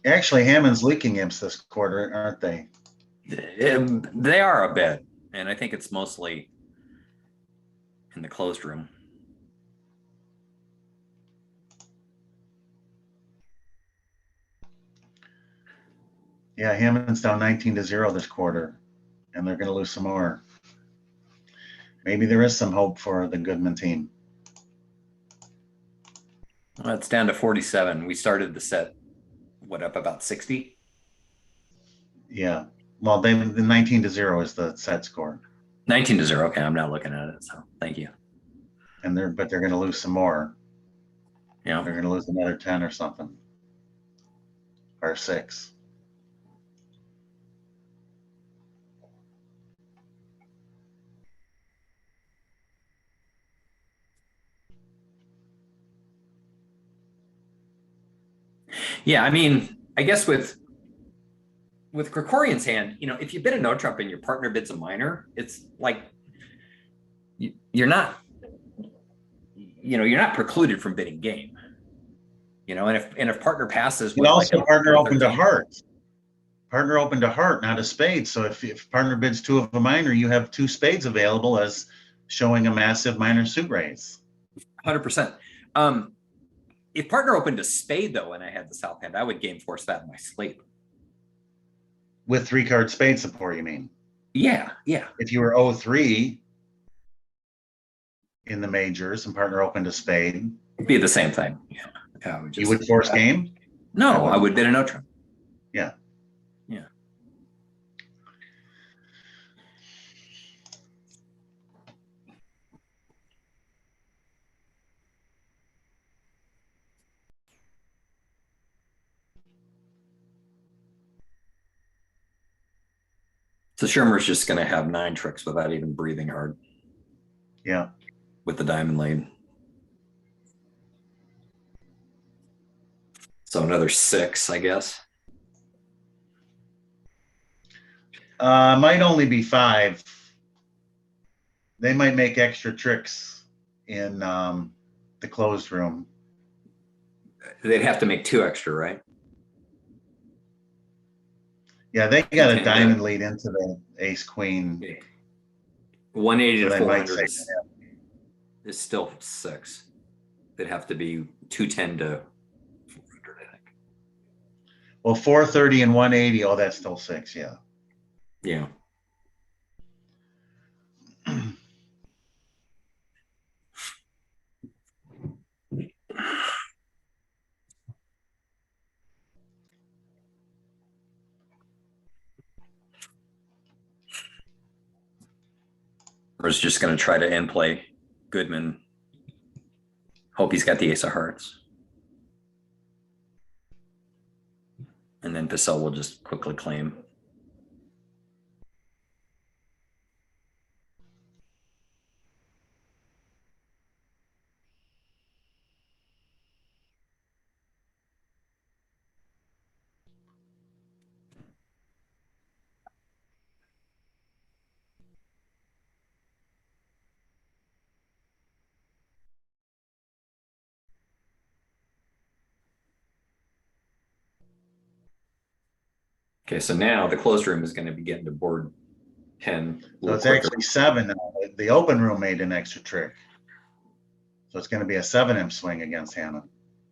Actually, Hammond's leaking imps this quarter, aren't they? They are a bit, and I think it's mostly in the closed room. Yeah, Hammond's down 19-0 this quarter, and they're going to lose some more. Maybe there is some hope for the Goodman team. Well, it's down to 47. We started the set, what, up about 60? Yeah. Well, the 19-0 is the set score. 19-0. Okay, I'm not looking at it, so thank you. And but they're going to lose some more. Yeah. They're going to lose another 10 or something. Or 6. Yeah, I mean, I guess with Krikorian's hand, if you bid a no trump and your partner bids a minor, it's like you're not precluded from bidding game. And if partner passes, And also partner opened a heart. Partner opened a heart, not a spade. So if partner bids 2 of a minor, you have 2 spades available as showing a massive minor suit raise. 100%. If partner opened a spade though, and I had the south hand, I would game force that in my sleep. With 3-card spade support, you mean? Yeah. If you were 0-3 in the majors and partner opened a spade, it'd be the same thing. Yeah. You would force game? No, I would bid a no trump. Yeah. So Shermer's just going to have 9 tricks without even breathing hard. Yeah. With the diamond lead. So another 6, I guess. Might only be 5. They might make extra tricks in the closed room. They'd have to make 2 extra, right? Yeah, they got a diamond lead into the ace queen. 180 to 400 is still 6. They'd have to be 210 to 400, I think. Well, 430 and 180. Oh, that's still 6. Yeah. Yeah. Or is just going to try to end play Goodman. Hope he's got the ace of hearts. And then Pissell will just quickly claim. Okay, so now the closed room is going to be getting to board 10. So it's actually 7 now. The open room made an extra trick. So it's going to be a 7-imp swing against Hammond.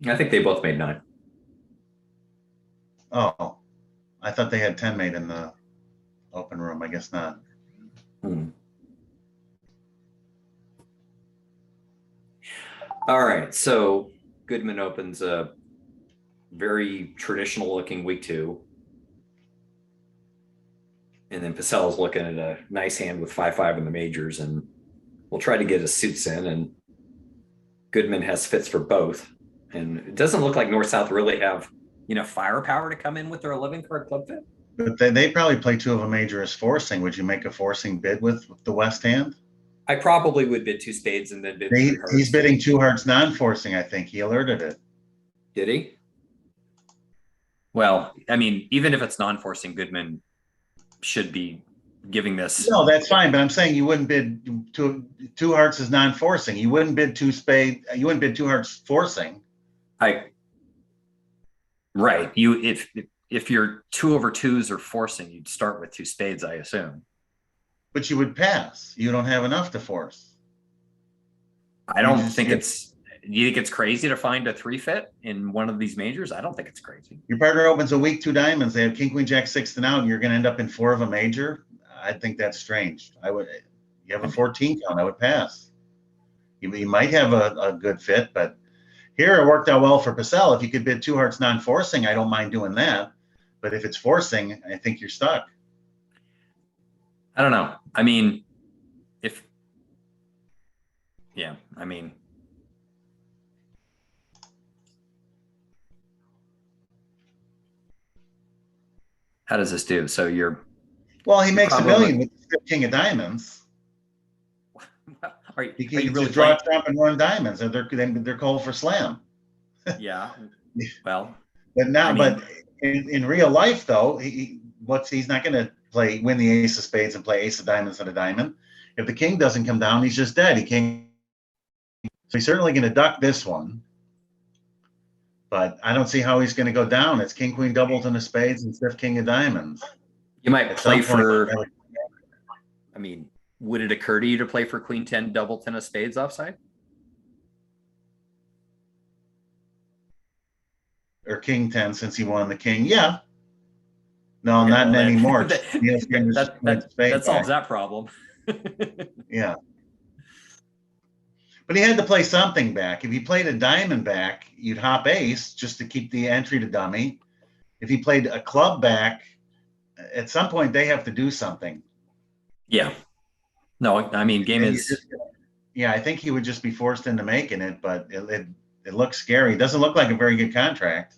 I think they both made 9. Oh, I thought they had 10 made in the open room. I guess not. All right, so Goodman opens a very traditional looking week 2. And then Pissell's looking at a nice hand with 5-5 in the majors, and we'll try to get his suits in. And Goodman has fits for both. And it doesn't look like North-South really have firepower to come in with their 11-card club fit. But they probably play 2 of a major as forcing. Would you make a forcing bid with the West hand? I probably would bid 2 spades and then bid 3 hearts. He's bidding 2 hearts non-forcing, I think. He alerted it. Did he? Well, I mean, even if it's non-forcing, Goodman should be giving this. No, that's fine. But I'm saying you wouldn't bid 2 hearts as non-forcing. You wouldn't bid 2 spade. You wouldn't bid 2 hearts forcing. Right. If your 2/2s are forcing, you'd start with 2 spades, I assume. But you would pass. You don't have enough to force. I don't think it's you think it's crazy to find a 3-fit in one of these majors? I don't think it's crazy. Your partner opens a weak 2 diamonds. They have king, queen, jack, 6 and out, and you're going to end up in 4 of a major. I think that's strange. You have a 14 count. I would pass. You might have a good fit, but here it worked out well for Purcell. If you could bid 2 hearts non-forcing, I don't mind doing that. But if it's forcing, I think you're stuck. I don't know. I mean, I mean, how does this do? So Well, he makes probably, $1 million with the king of diamonds. are you You really just draw playing? trump and run diamonds, and they're called for slam. Yeah. Well, But now, I mean, but in real life, though, he's not going to win the ace of spades and play ace of diamonds and a diamond. If the king doesn't come down, he's just dead. He can't. So he's certainly going to duck this one. But I don't see how he's going to go down. It's king, queen, doubleton of spades and stiff king of diamonds. you might At play some point, for, I mean, would it occur to you to play for queen 10 doubleton of spades offside? or king 10 since he won the king. Yeah. No, Okay, not well, anymore. that solves that problem. Yeah. But he had to play something back. If he played a diamond back, you'd hop ace just to keep the entry to dummy. If he played a club back, at some point they have to do something. Yeah. No, I mean, game And is. Yeah, I think he would just be forced into making it, but it looks scary. It doesn't look like a very good contract.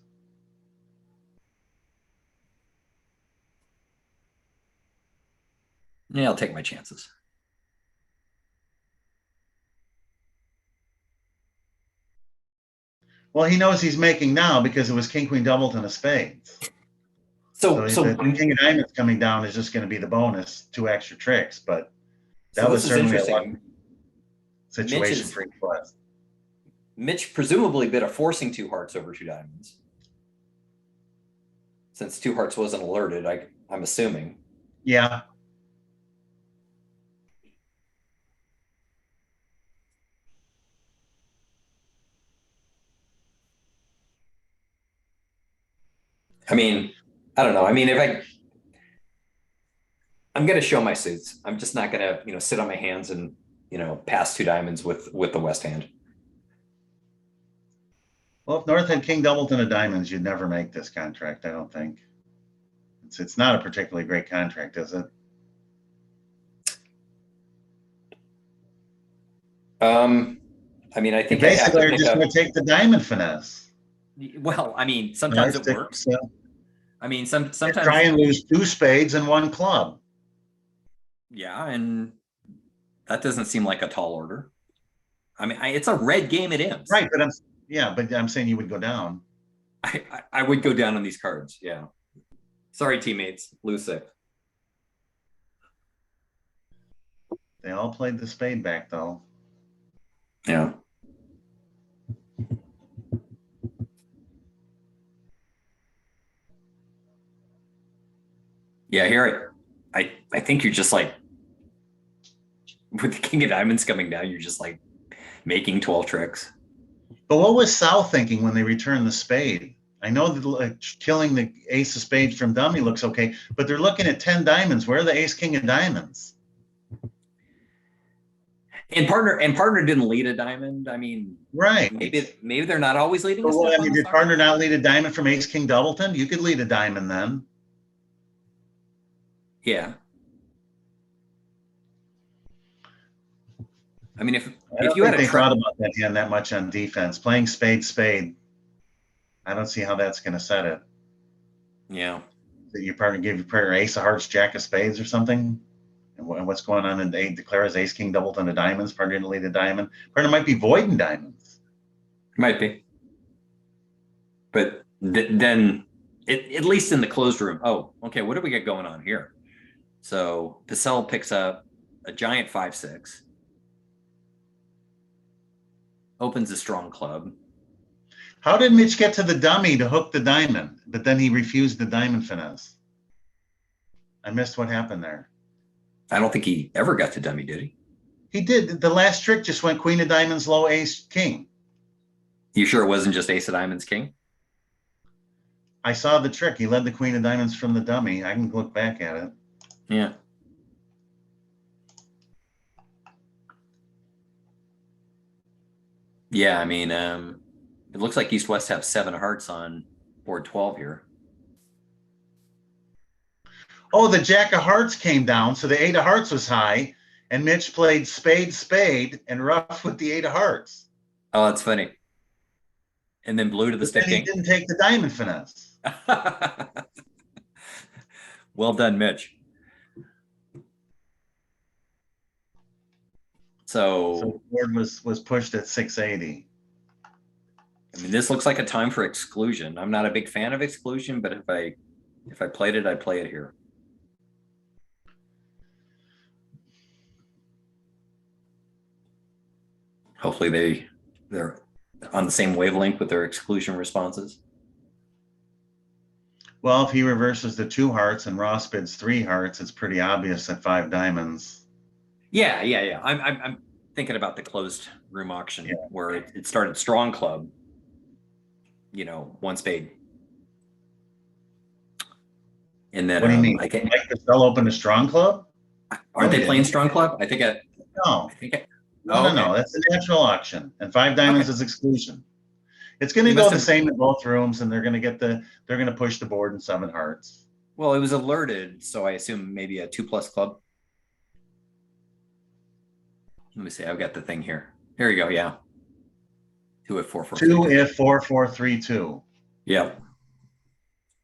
Yeah, I'll take my chances. Well, he knows he's making now because it was king, queen, doubleton of spades. So the king of diamonds coming down is just going to be the bonus, 2 extra tricks. But that was certainly a lucky situation for East West. Mitch presumably bid a forcing 2 hearts over 2 diamonds. Since 2 hearts wasn't alerted, I'm assuming. Yeah. I mean, I don't know. I mean, I'm going to show my suits. I'm just not going to, sit on my hands and, pass 2 diamonds with the West hand. Well, if North had king, doubleton of diamonds, you'd never make this contract, I don't think. It's not a particularly great contract, is it? I mean, I think basically are just going to take the diamond finesse. Well, I mean, sometimes it works. I mean, sometimes try and lose 2 spades and 1 club. Yeah, and that doesn't seem like a tall order. I mean, it's a red game at Imps. Right, but I'm saying you would go down. I would go down on these cards. Yeah. Sorry, teammates. Lose 6. They all played the spade back, though. Yeah. Yeah, here I think you're just like, with the king of diamonds coming down, you're just like making 12 tricks. But what was Sal thinking when they returned the spade? I know that killing the ace of spades from dummy looks okay, but they're looking at 10 diamonds. Where are the ace king of diamonds? And partner didn't lead a diamond. I mean, right? Maybe they're not always leading. Well, I mean, did partner not lead a diamond from ace king doubleton? You could lead a diamond then. Yeah. I mean, if you had thought about that hand that much on defense, playing spade, I don't see how that's going to set it. Yeah. That your partner give your partner ace of hearts, jack of spades, or something. And what's going on? And they declare as ace king doubleton of diamonds. Partner didn't lead a diamond. Partner might be voiding diamonds. Might be. But then, at least in the closed room. Oh, okay. What do we got going on here? So Purcell picks up a giant 5-6. Opens a strong club. How did Mitch get to the dummy to hook the diamond, but then he refused the diamond finesse? I missed what happened there. I don't think he ever got to dummy, did he? He did. The last trick just went queen of diamonds, low ace, king. You sure it wasn't just ace of diamonds king? I saw the trick. He led the queen of diamonds from the dummy. I can look back at it. Yeah. Yeah, I mean, it looks like East West have 7 hearts on board 12 here. Oh, the jack of hearts came down, so the 8 of hearts was high, and Mitch played spade, spade, and rough with the 8 of hearts. Oh, that's funny. And then blue to the But then stick he king. didn't take the diamond finesse. Well done, Mitch. So So, the board was pushed at 680. I mean, this looks like a time for exclusion. I'm not a big fan of exclusion, but if I played it, I'd play it here. Hopefully they're on the same wavelength with their exclusion responses. Well, if he reverses the 2 hearts and Ross bids 3 hearts, it's pretty obvious at 5 diamonds. Yeah. I'm thinking about the closed room auction where it started strong club, 1 spade. And then What do you mean? like the cell open a strong club? Aren't they playing strong club? I think No. Oh, okay. No. That's a natural auction, and 5 diamonds is exclusion. It's going to You go must the have- same in both rooms, and they're going to push the board in 7 hearts. Well, it was alerted, so I assume maybe a 2+ club. Let me see. I've got the thing here. Here you go. Yeah. 2 if 4 4 2 if 4 4 3 2. Yeah.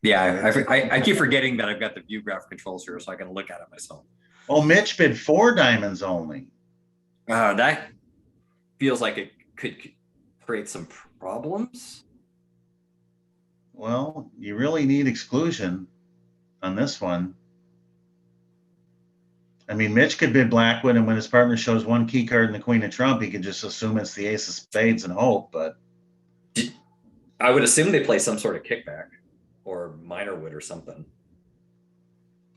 Yeah. I keep forgetting that I've got the VUGRAPH controls here, so I can look at it myself. Oh, Mitch bid 4 diamonds only. That feels like it could create some problems. Well, you really need exclusion on this one. I mean, Mitch could bid Blackwood, and when his partner shows 1 key card and the queen of trump, he could just assume it's the ace of spades and hope. But I would assume they play some sort of kickback or minor wood or something.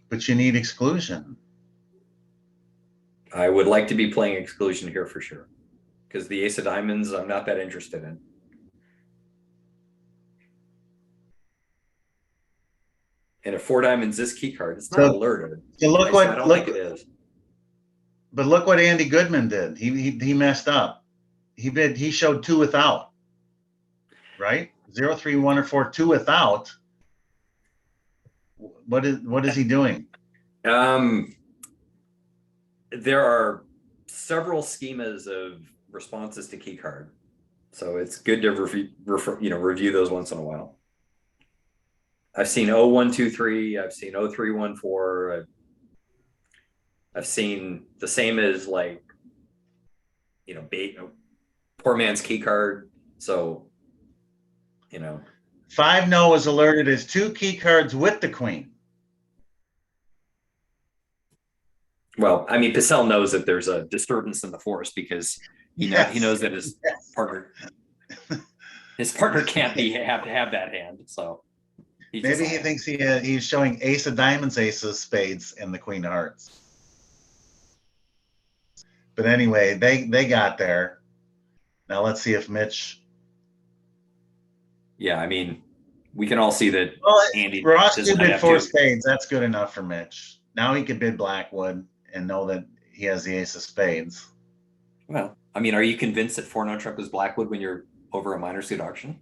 But you need exclusion. I would like to be playing exclusion here for sure, because the ace of diamonds I'm not that interested in. And if 4 diamonds is key card, it's not alerted. So look I don't think it is. But look what Andy Goodman did. He messed up. He showed 2 without. Right? 0 3 1 or 4 2 without. What is he doing? There are several schemas of responses to key card, so it's good to review those once in a while. I've seen 0123. I've seen 0314. I've seen the same as like, poor man's key card. So, 5 no is alerted as 2 key cards with the queen. Well, I mean, Pissell knows that there's a disturbance in the force because he knows that his partner can't have to have that hand. So maybe he thinks he's showing ace of diamonds, ace of spades, and the queen of hearts. But anyway, they got there. Now let's see if Mitch. Yeah, I mean, we can all see that Andy Ross doesn't bid have 4 to. spades. That's good enough for Mitch. Now he could bid Blackwood and know that he has the ace of spades. Well, I mean, are you convinced that 4 no trump is Blackwood when you're over a minor suit auction?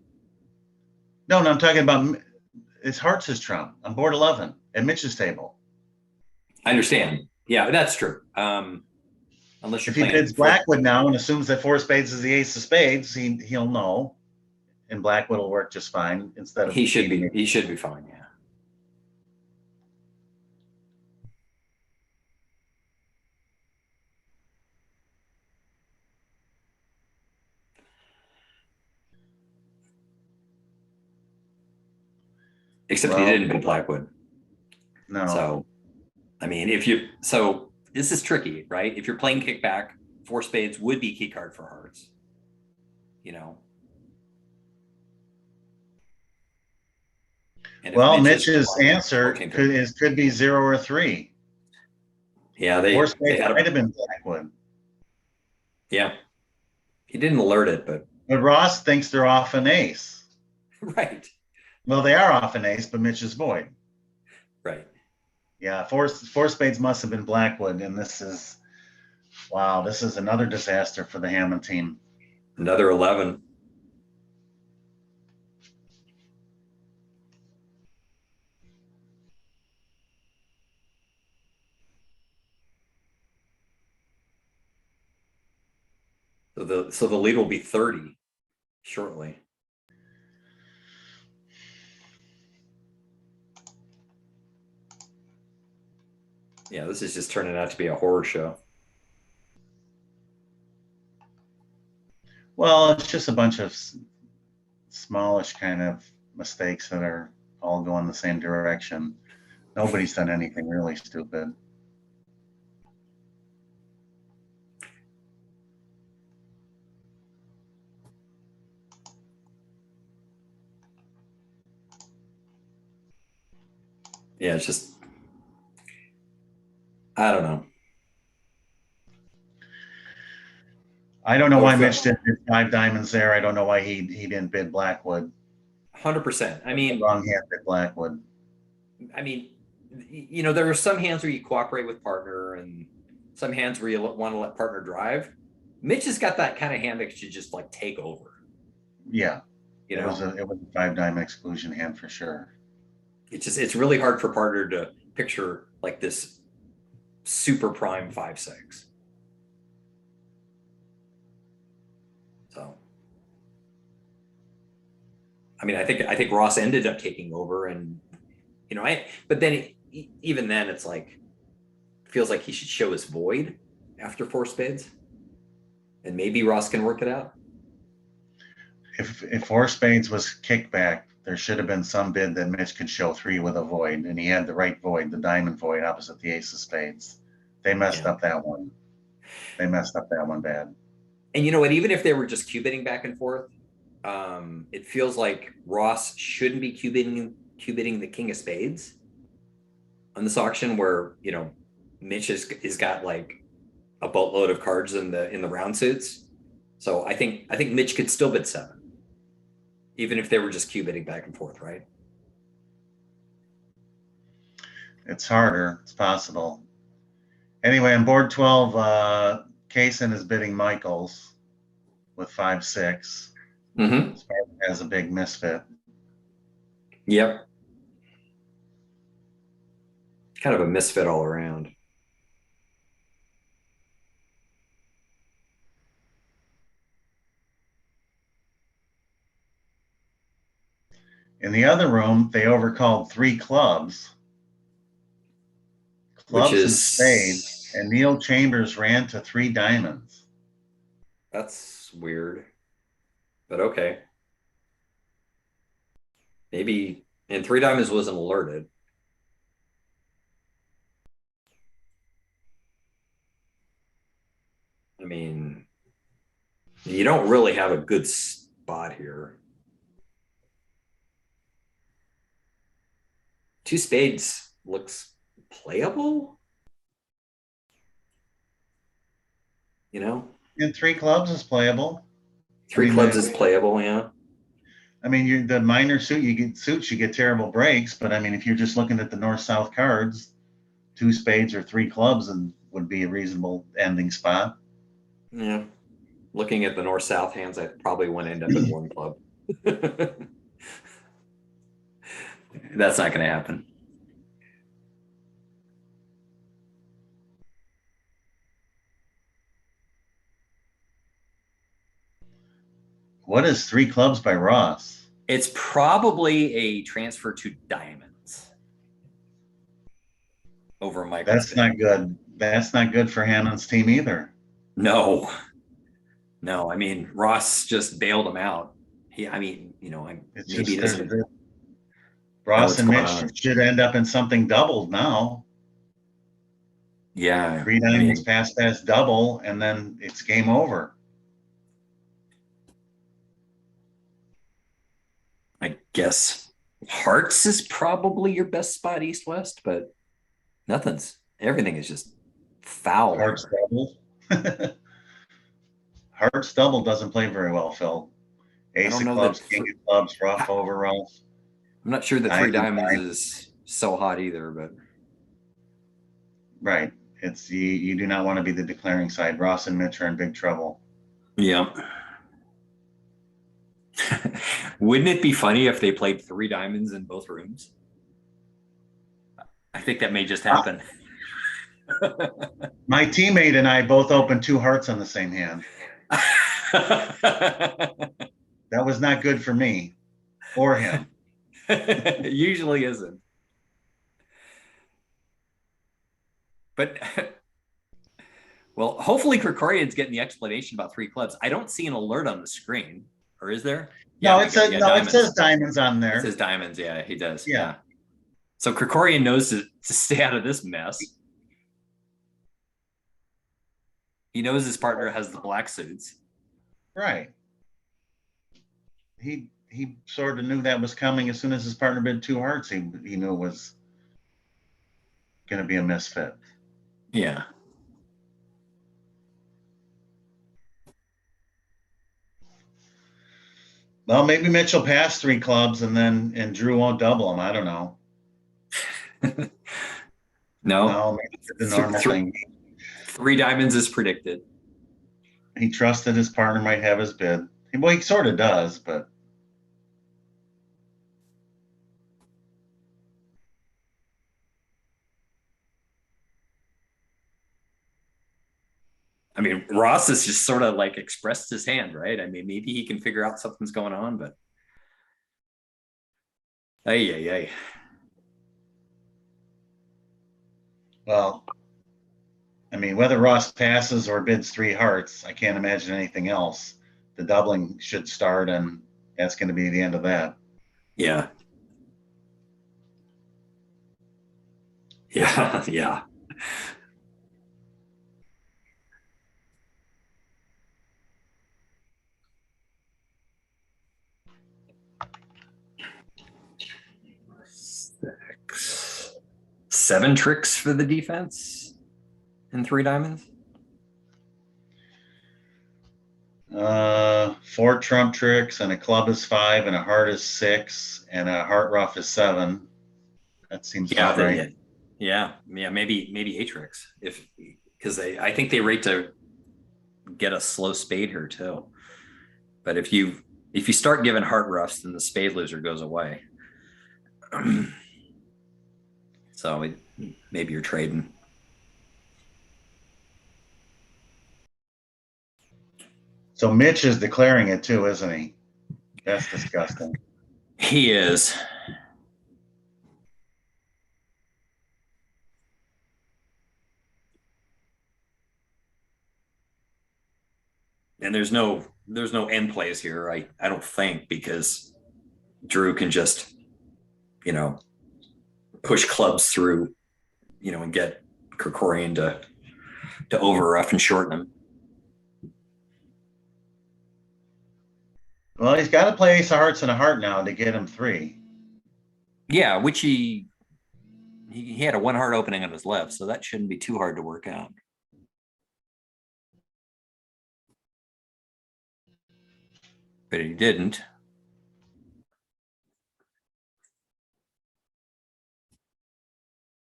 No, I'm talking about it's hearts is trump on board 11 at Mitch's table. I understand. Yeah, that's true. Unless you're if he bids Blackwood now and assumes that 4 spades is the ace of spades, he'll know, and Blackwood will work just fine instead of he should be fine. Yeah. Except he didn't bid Blackwood. No. So, I mean, this is tricky, right? If you're playing kickback, 4 spades would be key card for hearts. Well, Mitch's answer could be 0 or 3. Yeah, 4 spades might have been Blackwood. Yeah, he didn't alert it, but But Ross thinks they're off an ace. Right. Well, they are off an ace, but Mitch is void. Right. Yeah, four spades must have been Blackwood, and this is wow. This is another disaster for the Hammond team. Another 11. So the lead will be 30 shortly. Yeah, this is just turning out to be a horror show. Well, it's just a bunch of smallish kind of mistakes that are all going the same direction. Nobody's done anything really stupid. Yeah, it's just, I don't know. I don't know Well, why Mitch didn't bid 5 diamonds there. I don't know why he didn't bid Blackwood. 100%. I mean, Wrong hand bid Blackwood. I mean, you know, there are some hands where you cooperate with partner and some hands where you want to let partner drive. Mitch has got that kind of hand that should just like take over. Yeah, You it know, was a 5 diamond exclusion hand for sure. it's really hard for partner to picture like this super prime 5-6. So, I mean, I think Ross ended up taking over, and you know, but then even then, it's like feels like he should show his void after 4 spades, and maybe Ross can work it out. If 4 spades was kickback, there should have been some bid that Mitch could show 3 with a void, and he had the right void, the diamond void opposite the ace of spades. They messed up that one. They messed up that one bad. And you know what? Even if they were just q-bidding back and forth, it feels like Ross shouldn't be q-bidding the king of spades on this auction, where you know Mitch is got like a boatload of cards in the round suits. So I think Mitch could still bid 7, even if they were just q-bidding back and forth, right? It's harder. It's possible. Anyway, on board 12, Kaysen is bidding Michaels with 5-6. Mm-hmm. Has a big misfit. Yep. Kind of a misfit all around. In the other room, they overcalled 3 clubs. Which Clubs and is spades, and Neil Chambers ran to 3 diamonds. That's weird, but okay. Maybe, and 3 diamonds wasn't alerted. I mean, you don't really have a good spot here. 2 spades looks playable, you know? And 3 clubs is playable. 3 clubs is playable, yeah. I mean, the minor suit you get terrible breaks, but I mean, if you're just looking at the north-south cards, 2 spades or 3 clubs and would be a reasonable ending spot. Yeah. Looking at the north-south hands, I probably wouldn't end up in 1 club. That's not going to happen. What is 3 clubs by Ross? It's probably a transfer to diamonds over Michael. That's not good. That's not good for Hammond's team either. No. I mean, Ross just bailed him out. I mean, you know, maybe he doesn't. Ross and Mitch should end up in something doubled now. Yeah. 3 diamonds, pass double, and then it's game over. I guess hearts is probably your best spot east-west, but everything is just foul. Hearts double. Hearts double doesn't play very well, Phil. Ace don't of know clubs, that. king of clubs, rough over rough. I'm not sure that three Diamond, diamonds diamond. is so hot either, but Right. It's you do not want to be the declaring side. Ross and Mitch are in big trouble. yeah. Wouldn't it be funny if they played three diamonds in both rooms? I think that may just happen. My teammate and I both opened two hearts on the same hand. That was not good for me or him. Usually isn't. But well, hopefully Krikorian's getting the explanation about three clubs. I don't see an alert on the screen, or is there? Yeah, No, we it got says yeah, no, it diamonds. says diamonds on It there. says diamonds. Yeah, he does. Yeah. Yeah. So Krikorian knows to stay out of this mess. He knows his partner has the black suits. Right. He sort of knew that was coming as soon as his partner bid two hearts. He knew it was going to be a misfit. Yeah. Well, maybe Mitch will pass three clubs and Drew won't double them. I don't know. No. No, maybe it's the normal thing. Three diamonds is predicted. He trusted his partner might have his bid. Well, he sort of does, but I mean, Ross has just sort of like expressed his hand, right? I mean, maybe he can figure out something's going on, but ay. well, I mean, whether Ross passes or bids three hearts, I can't imagine anything else. The doubling should start, and that's going to be the end of that. Yeah. Yeah, yeah. Six. Seven tricks for the defense and three diamonds. Four trump tricks, and a club is five, and a heart is six, and a heart rough is seven. That seems about right. Yeah, maybe eight tricks if because I think they rate to get a slow spade here too. But if you start giving heart roughs, then the spade loser goes away. So maybe you're trading. So Mitch is declaring it too, isn't he? That's disgusting. He is. And there's no end plays here, I don't think, because Drew can just, push clubs through, and get Krikorian to over rough and shorten him. Well, he's got to play ace of hearts and a heart now to get him three. Yeah, which he had a one heart opening on his left, so that shouldn't be too hard to work out. But he didn't.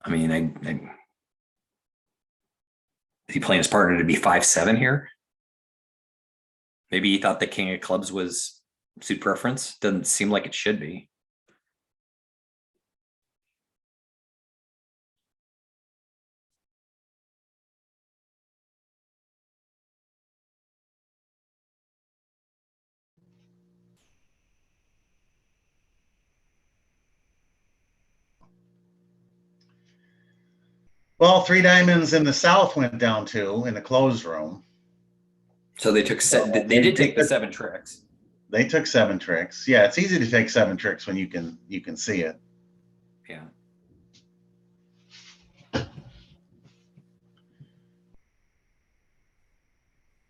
I mean, is he playing his partner to be 5-7 here? Maybe he thought the king of clubs was suit preference. Doesn't seem like it should be. Well, three diamonds in the south went down too in the closed room. So they took they did take the seven tricks. They took seven tricks. Yeah, it's easy to take seven tricks when you can see it. Yeah.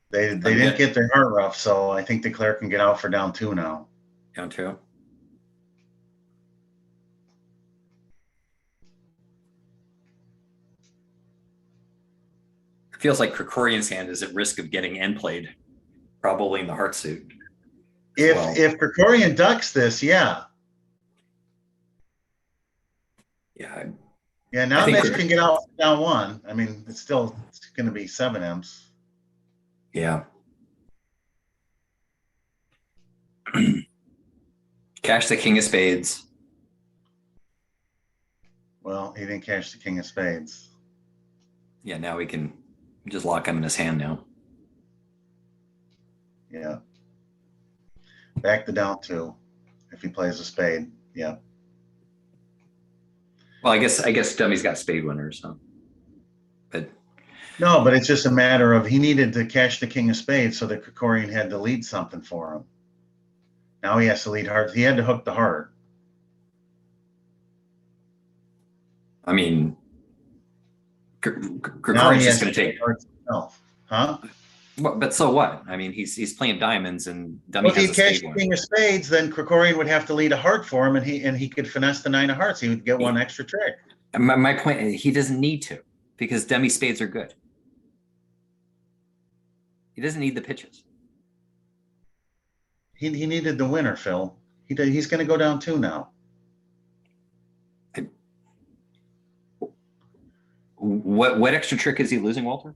They didn't get their heart rough, so I think the clerk can get out for down two now. Down two. Feels like Krikorian's hand is at risk of getting end played, probably in the heart suit. If well. if Krikorian ducks this, yeah. Yeah, Yeah, I now think Mitch can get out down one. I mean, it's going to be 7 imps. yeah. Cash the king of spades. Well, he didn't cash the king of spades. Yeah, now we can just lock him in his hand now. Yeah. Back to down 2 if he plays a spade. Yeah. Well, I guess Dummy's got spade winners, so. But No, but it's just a matter of he needed to cash the king of spades so that Krikorian had to lead something for him. Now he has to lead hearts. He had to hook the heart. I mean, Now Krikorian's he just has going to to take take. hearts himself. Huh? But so what? I mean, he's playing diamonds, and Dummy Well, if he has a cashed spade the winner. king of spades, then Krikorian would have to lead a heart for him, and he could finesse the 9 of hearts. He would get one extra trick. My point, he doesn't need to, because Dummy spades are good. He doesn't need the pitches. He needed the winner, Phil. He's going to go down 2 now. What extra trick is he losing, Walter?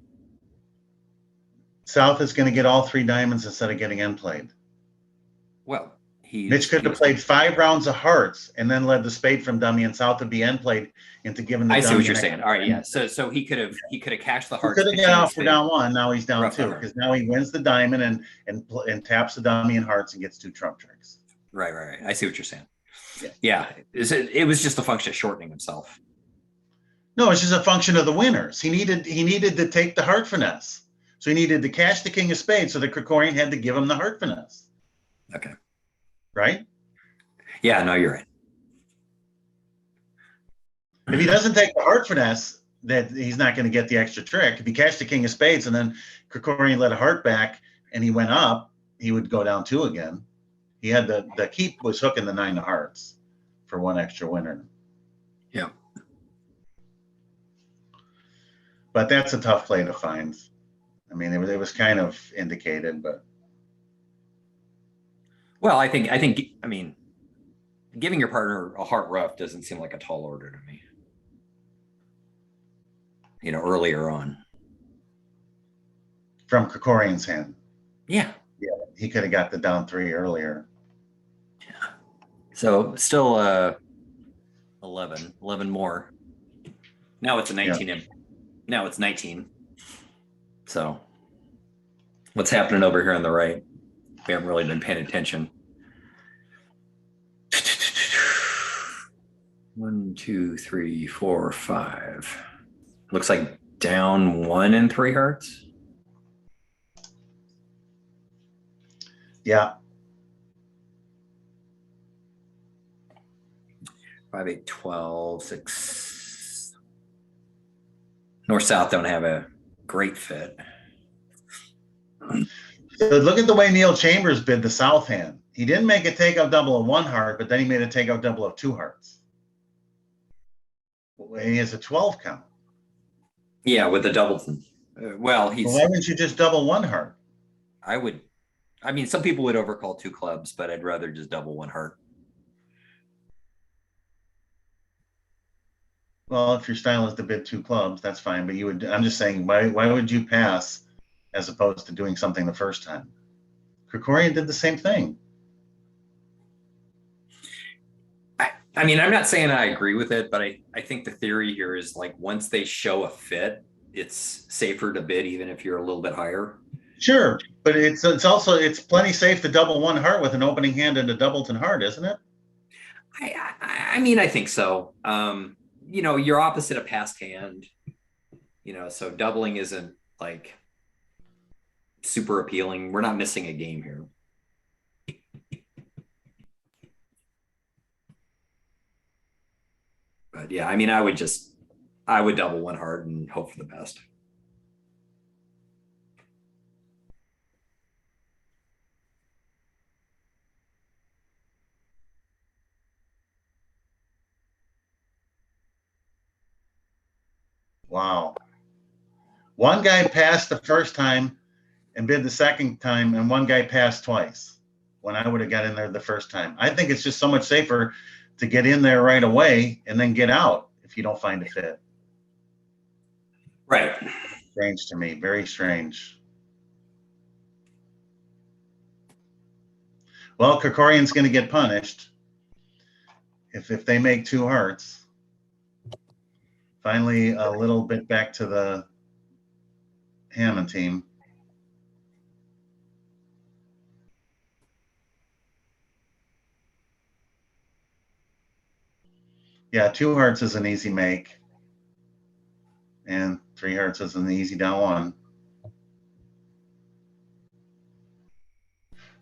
South is going to get all 3 diamonds instead of getting end played. Well, Mitch could have played 5 rounds of hearts and then led the spade from Dummy, and South would be end played into giving the. I Dummy see what you're saying. All right, yeah. So he could have cashed the He hearts. could have got out for down 1. Now he's down 2 Rough because now he wins the diamond and taps the Dummy and hearts and gets 2 trump tricks. Right. I see what you're saying. Yeah. Yeah. It was just a function of shortening himself. No, it's just a function of the winners. He needed to take the heart finesse. So he needed to cash the king of spades so that Krikorian had to give him the heart finesse. Okay. Right? Yeah, no, you're right. If he doesn't take the heart finesse, that he's not going to get the extra trick. If he cashed the king of spades and then Krikorian let a heart back and he went up, he would go down 2 again. He had the keep was hooking the 9 of hearts for 1 extra winner. Yeah. But that's a tough play to find. I mean, it was kind of indicated, but. Well, I mean, giving your partner a heart rough doesn't seem like a tall order to me. Earlier on. From Krikorian's hand. Yeah. Yeah, he could have got the down 3 earlier. Yeah. So still 11 more. Now it's a 19 imp. Now it's 19. So what's happening over here on the right? We haven't really been paying attention. 1, 2, 3, 4, 5. Looks like down 1 and 3 hearts. Yeah. 5, 8, 12, 6. North South don't have a great fit. So look at the way Neil Chambers bid the South hand. He didn't make a takeout double of 1 heart, but then he made a takeout double of 2 hearts. And he has a 12 count. Yeah, with the doubles. Well, why wouldn't you just double 1 heart? I mean, some people would overcall 2 clubs, but I'd rather just double 1 heart. Well, if your style is to bid 2 clubs, that's fine. But I'm just saying, why would you pass as opposed to doing something the first time? Krikorian did the same thing. I mean, I'm not saying I agree with it, but I think the theory here is like once they show a fit, it's safer to bid even if you're a little bit higher. Sure, but it's plenty safe to double 1 heart with an opening hand and a doubleton heart, isn't it? I mean, I think so. You're opposite a passed hand, so doubling isn't like super appealing. We're not missing a game here. But yeah, I mean, I would double 1 heart and hope for the best. Wow. One guy passed the first time and bid the second time, and one guy passed twice. when I would have got in there the first time. I think it's just so much safer to get in there right away and then get out if you don't find a fit. Right. Strange to me, very strange. Well, Krikorian's going to get punished if they make 2 hearts. Finally, a little bit back to the Hammond team. Yeah, 2 hearts is an easy make. And 3 hearts is an easy down 1.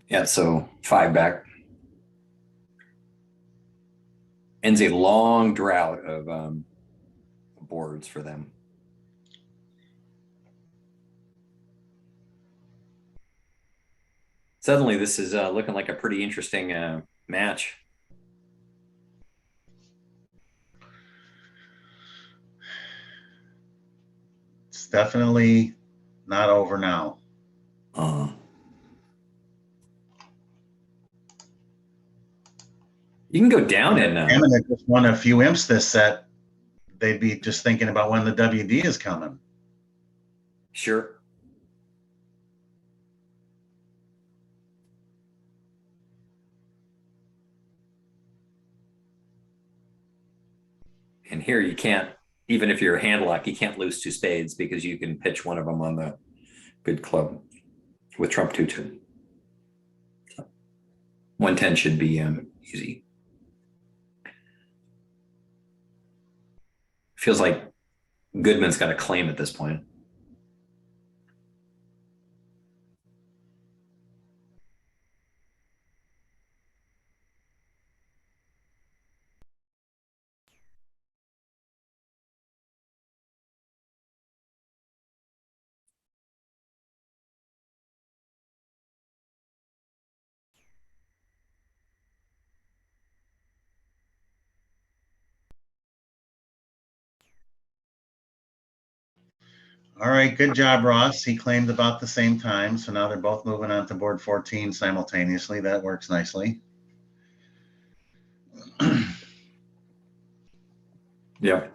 Yeah, so 5 back. Ends a long drought of boards for them. Suddenly, this is looking like a pretty interesting match. It's definitely not over now. You can go down in. Hammond had just won a few imps this set. They'd be just thinking about when the WD is coming. Sure. And here you can't, even if you're a hand lock, you can't lose 2 spades because you can pitch one of them on the good club with trump 2-2. 110 should be easy. Feels like Goodman's got a claim at this point. All right, good job, Ross. He claimed about the same time, so now they're both moving on to board 14 simultaneously. That works nicely. Yeah.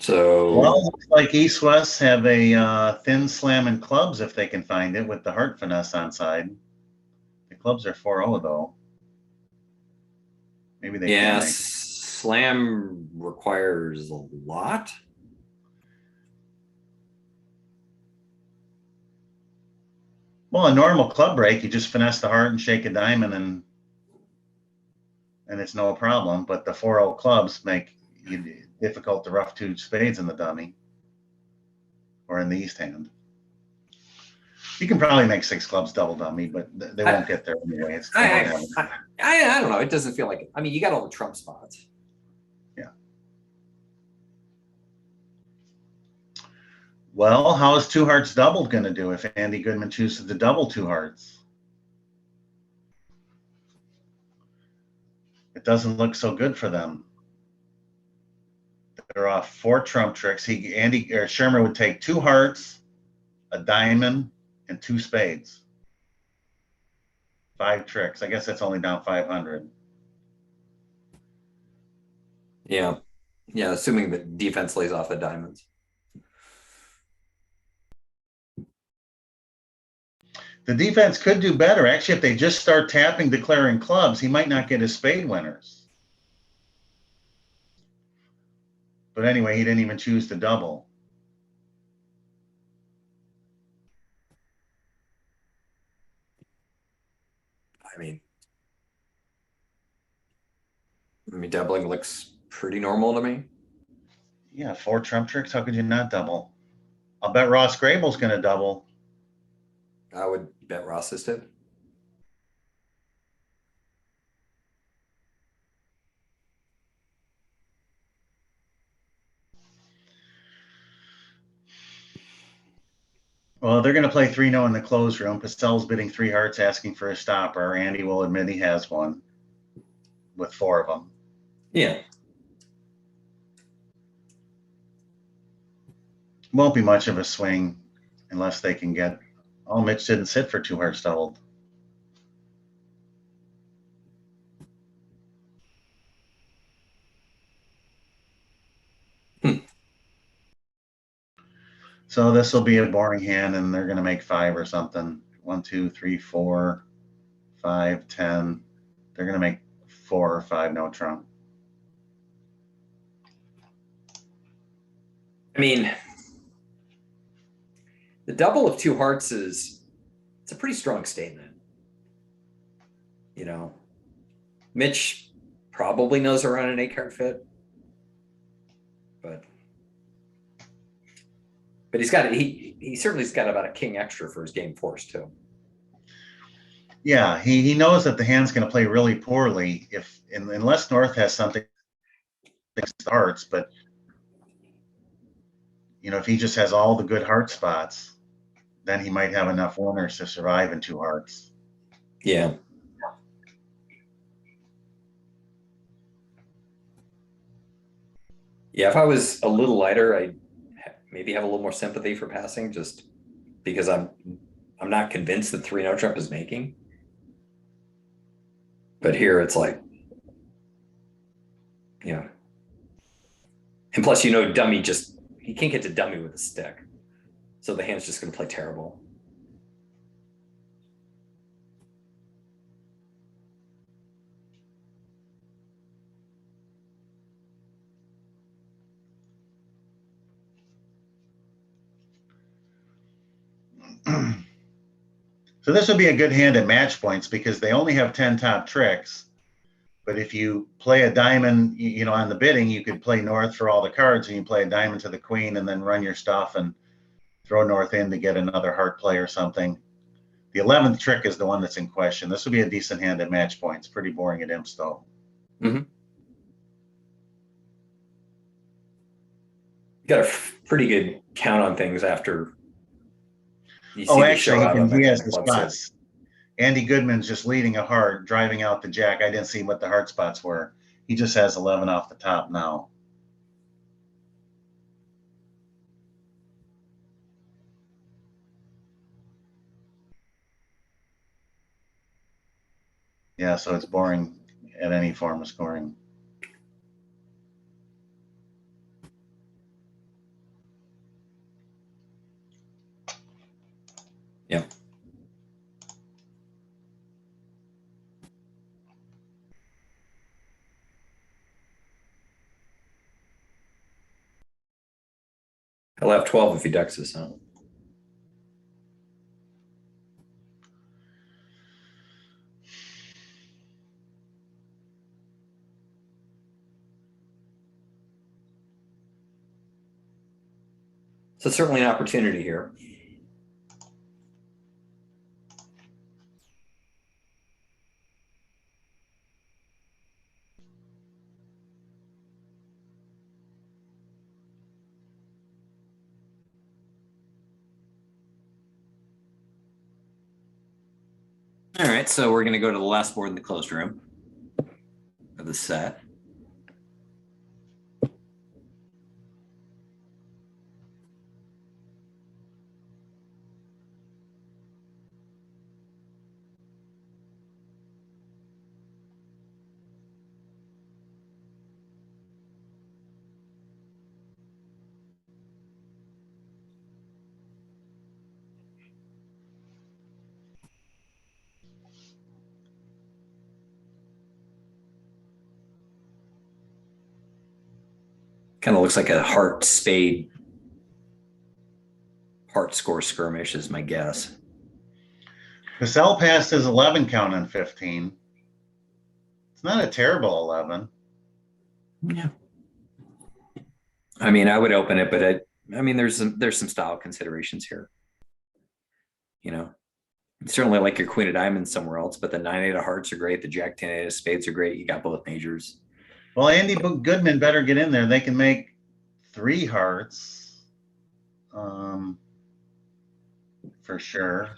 So, Well, looks like East West have a thin slam in clubs if they can find it with the heart finesse on side. The clubs are 4-0 though. Maybe they yeah, can't make it. slam requires a lot. Well, a normal club break, you just finesse the heart and shake a diamond and it's no problem. But the 4-0 clubs make it difficult to rough 2 spades in the dummy or in the east hand. You can probably make 6 clubs double dummy, but they won't get there anyway. It's I don't know. It doesn't feel like it. I mean, you got all the trump spots. Yeah. Well, how is 2 hearts doubled going to do if Andy Goodman chooses to double 2 hearts? It doesn't look so good for them. They're off 4 trump tricks. Andy or Shermer would take 2 hearts, a diamond, and 2 spades. 5 tricks. I guess that's only down 500. Yeah. Yeah, assuming the defense lays off the diamonds. The defense could do better. Actually, if they just start tapping, declaring clubs, he might not get his spade winners. But anyway, he didn't even choose to double. I mean, doubling looks pretty normal to me. Yeah, 4 trump tricks. How could you not double? I'll bet Ross Grable's going to double. I would bet Ross is too. Well, they're going to play 3-0 in the closed room. Pastell's bidding 3 hearts, asking for a stopper. Andy will admit he has one. with 4 of them. Yeah. Won't be much of a swing unless they can get. Oh, Mitch didn't sit for 2 hearts doubled. So this will be a boring hand, and they're going to make 5 or something. 1, 2, 3, 4, 5, 10. They're going to make 4 or 5 no trump. I mean, the double of 2 hearts it's a pretty strong statement. You know, Mitch probably knows around an 8-card fit, but he's got he certainly's got about a king extra for his game force too. Yeah, he knows that the hand's going to play really poorly unless North has something starts, but you know, if he just has all the good heart spots, then he might have enough winners to survive in 2 hearts. Yeah. Yeah, if I was a little lighter, I'd maybe have a little more sympathy for passing, just because I'm not convinced that 3 no trump is making. But here it's like, you know, and plus, you know, dummy he can't get to dummy with a stick, so the hand's just going to play terrible. So this would be a good hand at match points because they only have 10 top tricks. But if you play a diamond, you know, on the bidding, you could play North for all the cards, and you play a diamond to the queen and then run your stuff and throw North in to get another heart play or something. The 11th trick is the one that's in question. This would be a decent hand at match points. Pretty boring at imps though. Mm-hmm. You got a pretty good count on things after you see the show out he has the club spots. set. Andy Goodman's just leading a heart, driving out the jack. I didn't see what the heart spots were. He just has 11 off the top now. Yeah, so it's boring at any form of scoring. Yeah. I'll have 12 if he ducks this out. So certainly an opportunity here. All right, so we're going to go to the last board in the closed room of the set. Kind of looks like a heart spade heart score skirmish is my guess. Cassell passed his 11 count on 15. It's not a terrible 11. Yeah. I mean, I would open it, but I mean, there's some style considerations here. You know, certainly like your queen of diamonds somewhere else, but the 9-8 of hearts are great. The jack 10-8 of spades are great. You got both majors. Well, Andy Goodman better get in there. They can make 3 hearts, for sure.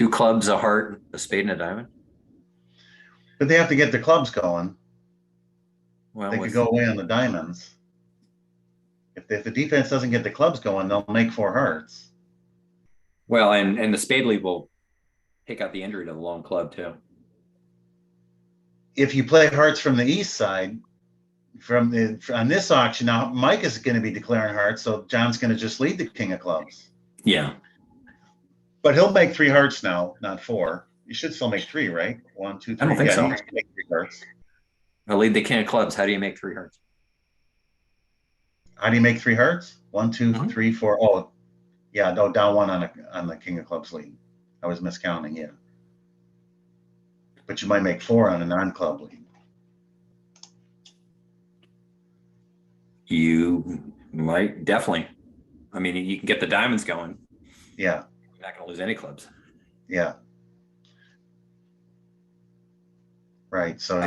Two clubs, a heart, a spade, and a diamond. But they have to get the clubs going. Well, They could go away on the diamonds. If the defense doesn't get the clubs going, they'll make 4 hearts. well, and the spade lead will take out the injury to the long club too. If you play hearts from the east side, on this auction now, Mike is going to be declaring hearts, so John's going to just lead the king of clubs. Yeah. But he'll make 3 hearts now, not 4. You should still make 3, right? 1, 2, 3. I don't think so. You should make 3 hearts. I'll lead the king of clubs. How do you make 3 hearts? How do you make 3 hearts? 1, 2, 3, 4. Oh, yeah, no, down 1 on the king of clubs lead. I was miscounting, yeah. But you might make 4 on a non-club lead. You might, definitely. I mean, you can get the diamonds going. Yeah. You're not going to lose any clubs. Yeah. Right. So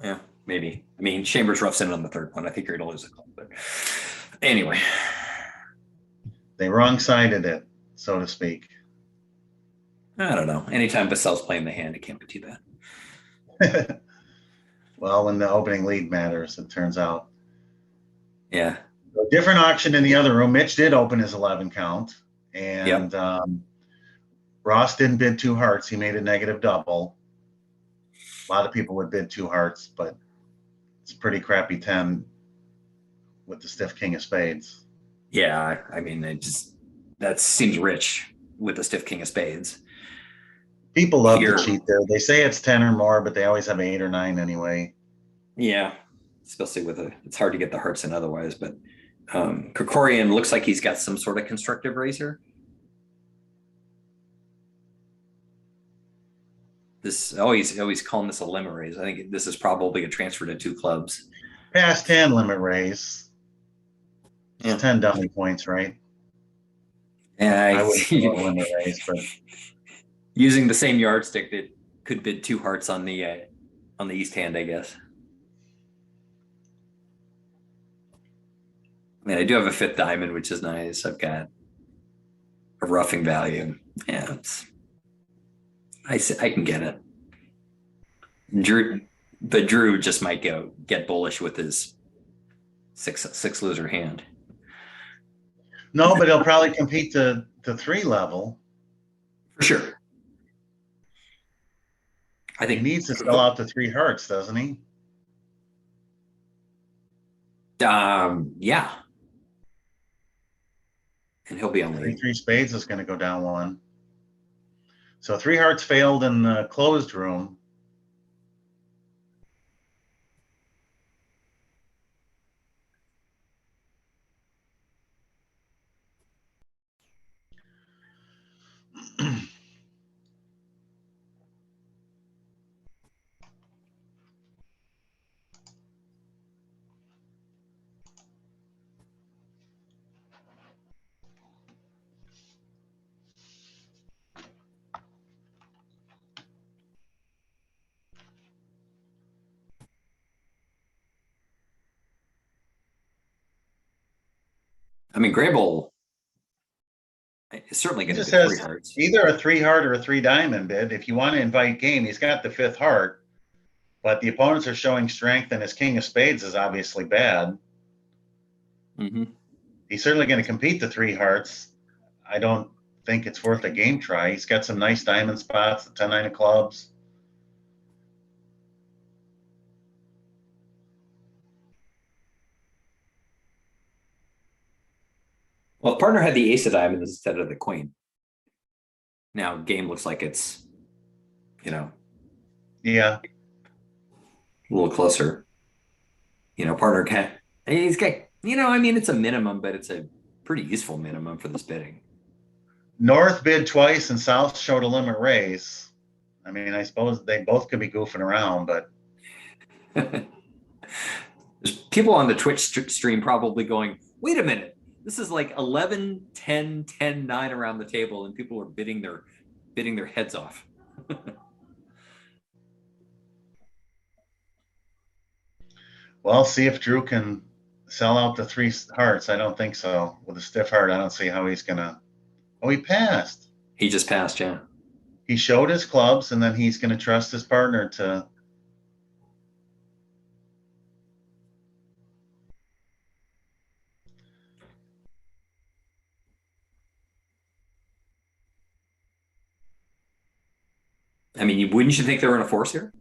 yeah, maybe. I mean, Chambers roughs in on the third one. I think you're going to lose a club. But anyway, they wrong-sided it, so to speak. I don't know. Anytime Basel's playing the hand, it can't be too bad. Well, when the opening lead matters, it turns out. Yeah. A different auction in the other room. Mitch did open his 11 count, and Ross didn't bid 2 hearts. He made a negative double. A lot of people would bid 2 hearts, but it's a pretty crappy 10 with the stiff king of spades. Yeah, I mean, that seems rich with the stiff king of spades. People love to cheat there. They say it's 10 or more, but they always have 8 or 9 anyway. Yeah, especially it's hard to get the hearts in otherwise, but Krikorian looks like he's got some sort of constructive raise here. He's calling this a limit raise. I think this is probably a transfer to 2 clubs. Past 10 limit raise. Yeah. 10 dummy points, right? Yeah, I wouldn't call it a limit raise, but using the same yardstick that could bid 2 hearts on the east hand, I guess. I mean, I do have a 5th diamond, which is nice. I've got a roughing value. Yeah, I can get it. Drew just might get bullish with his six loser hand. No, but he'll probably compete to 3 level. For sure. I think he needs to sell out to 3 hearts, doesn't he? Yeah. And he'll be on lead. 3 spades is going to go down 1. So 3 hearts failed in the closed room. I mean, Grable is certainly going to just bid has 3 hearts. Either a 3 heart or a 3 diamond bid. If you want to invite game, he's got the 5th heart, but the opponents are showing strength, and his king of spades is obviously bad. Mm-hmm. He's certainly going to compete to 3 hearts. I don't think it's worth a game try. He's got some nice diamond spots, the 10-9 of clubs. Well, partner had the ace of diamonds instead of the queen. Now game looks like it's, Yeah, a little closer. Partner he's got, I mean, it's a minimum, but it's a pretty useful minimum for this bidding. North bid twice and South showed a limit raise. I mean, I suppose they both could be goofing around, but there's people on the Twitch stream probably going, wait a minute, this is like 11, 10, 10, 9 around the table, and people are bidding their heads off. well, see if Drew can sell out the 3 hearts. I don't think so. With a stiff heart, I don't see how he's gonna. Oh, he passed. He just passed, yeah. He showed his clubs, and then he's going to trust his partner to. I mean, wouldn't you think they were in a force here?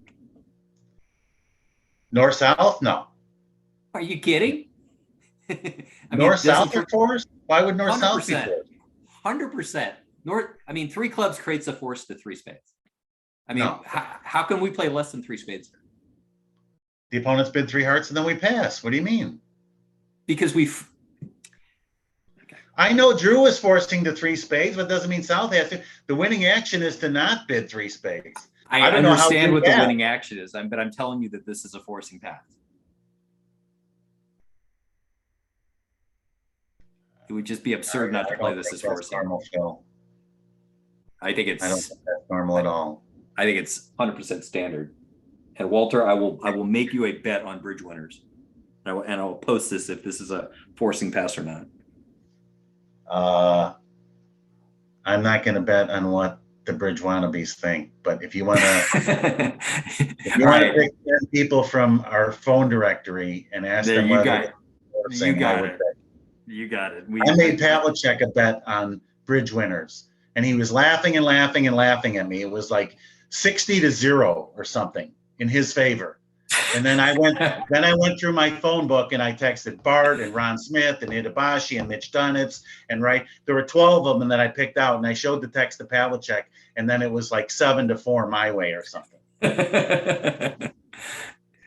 North south? No. Are you kidding? I mean, North south doesn't are force? Why would north south be 100%, force? 100%. I mean, three clubs creates a force to three spades. I mean, No. how can we play less than three spades? The opponent's bid 3 hearts and then we pass. What do you mean? Because we've. I know Drew is forcing to 3 spades, but it doesn't mean South has to. The winning action is to not bid 3 spades. I don't know how understand Drew what the passed. winning action is, but I'm telling you that this is a forcing path. It would just be absurd not to play this as forcing. Normal, Phil. I think I don't it's. think that's normal at all. I think it's 100% standard. And Walter, I will make you a bet on bridge winners. And I will post this if this is a forcing pass or not. I'm not going to bet on what the bridge wannabes think, but if you want to, pick 10 people from our phone directory and ask them whether they're forcing, You got it. I made Pavlicek a bet on bridge winners, and he was laughing and laughing and laughing at me. It was like 60-0 or something in his favor. And then I went through my phone book and I texted Bart and Ron Smith and Itabashi and Mitch Dunitz, and there were 12 of them that I picked out, and I showed the text to Pavlicek, and then it was like 7-4 my way or something.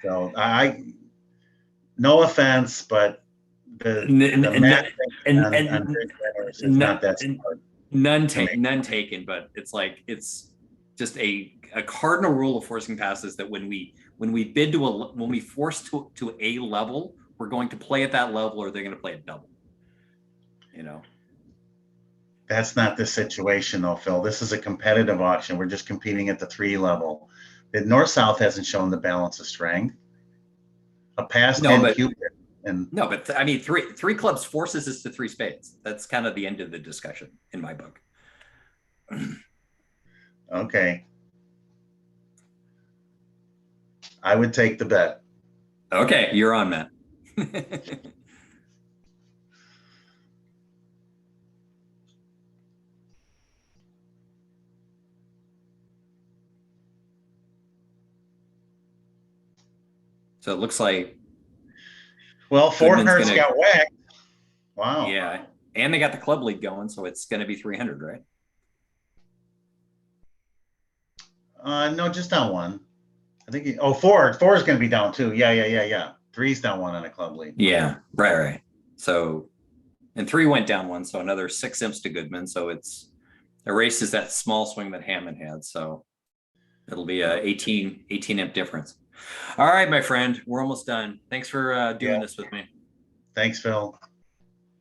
So no offense, but the math on bridge winners is not that smart. None taken, but it's just a cardinal rule of forcing passes that when we bid when we force to a level, we're going to play at that level, or they're going to play at double. You know, that's not the situation though, Phil. This is a competitive auction. We're just competing at the 3 level. The North South hasn't shown the balance of strength. A pass Cupid. No, but I mean, three clubs forces us to 3 spades. That's kind of the end of the discussion in my book. Okay. I would take the bet. Okay, you're on, Matt. So it looks like. Well, 4 hearts got whacked. Wow. Yeah, and they got the club league going, so it's going to be 300, right? No, just down 1. I think 4 is going to be down 2. Yeah. 3's down 1 on a club league. Yeah, right. So, and 3 went down 1, so another 6 imps to Goodman. So it's erases that small swing that Hammond had. So it'll be a 18 imp difference. All right, my friend, we're almost done. Thanks for doing this with me. Thanks, Phil.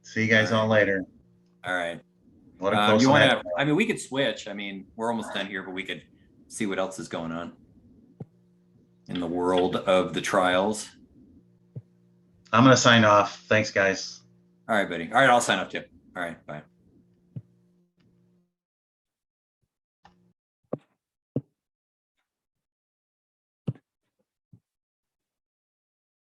See you guys all later. All right. What a close match. I mean, we could switch. I mean, we're almost done here, but we could see what else is going on in the world of the trials. I'm going to sign off. Thanks, guys. All right, buddy. All right, I'll sign off too. All right, bye.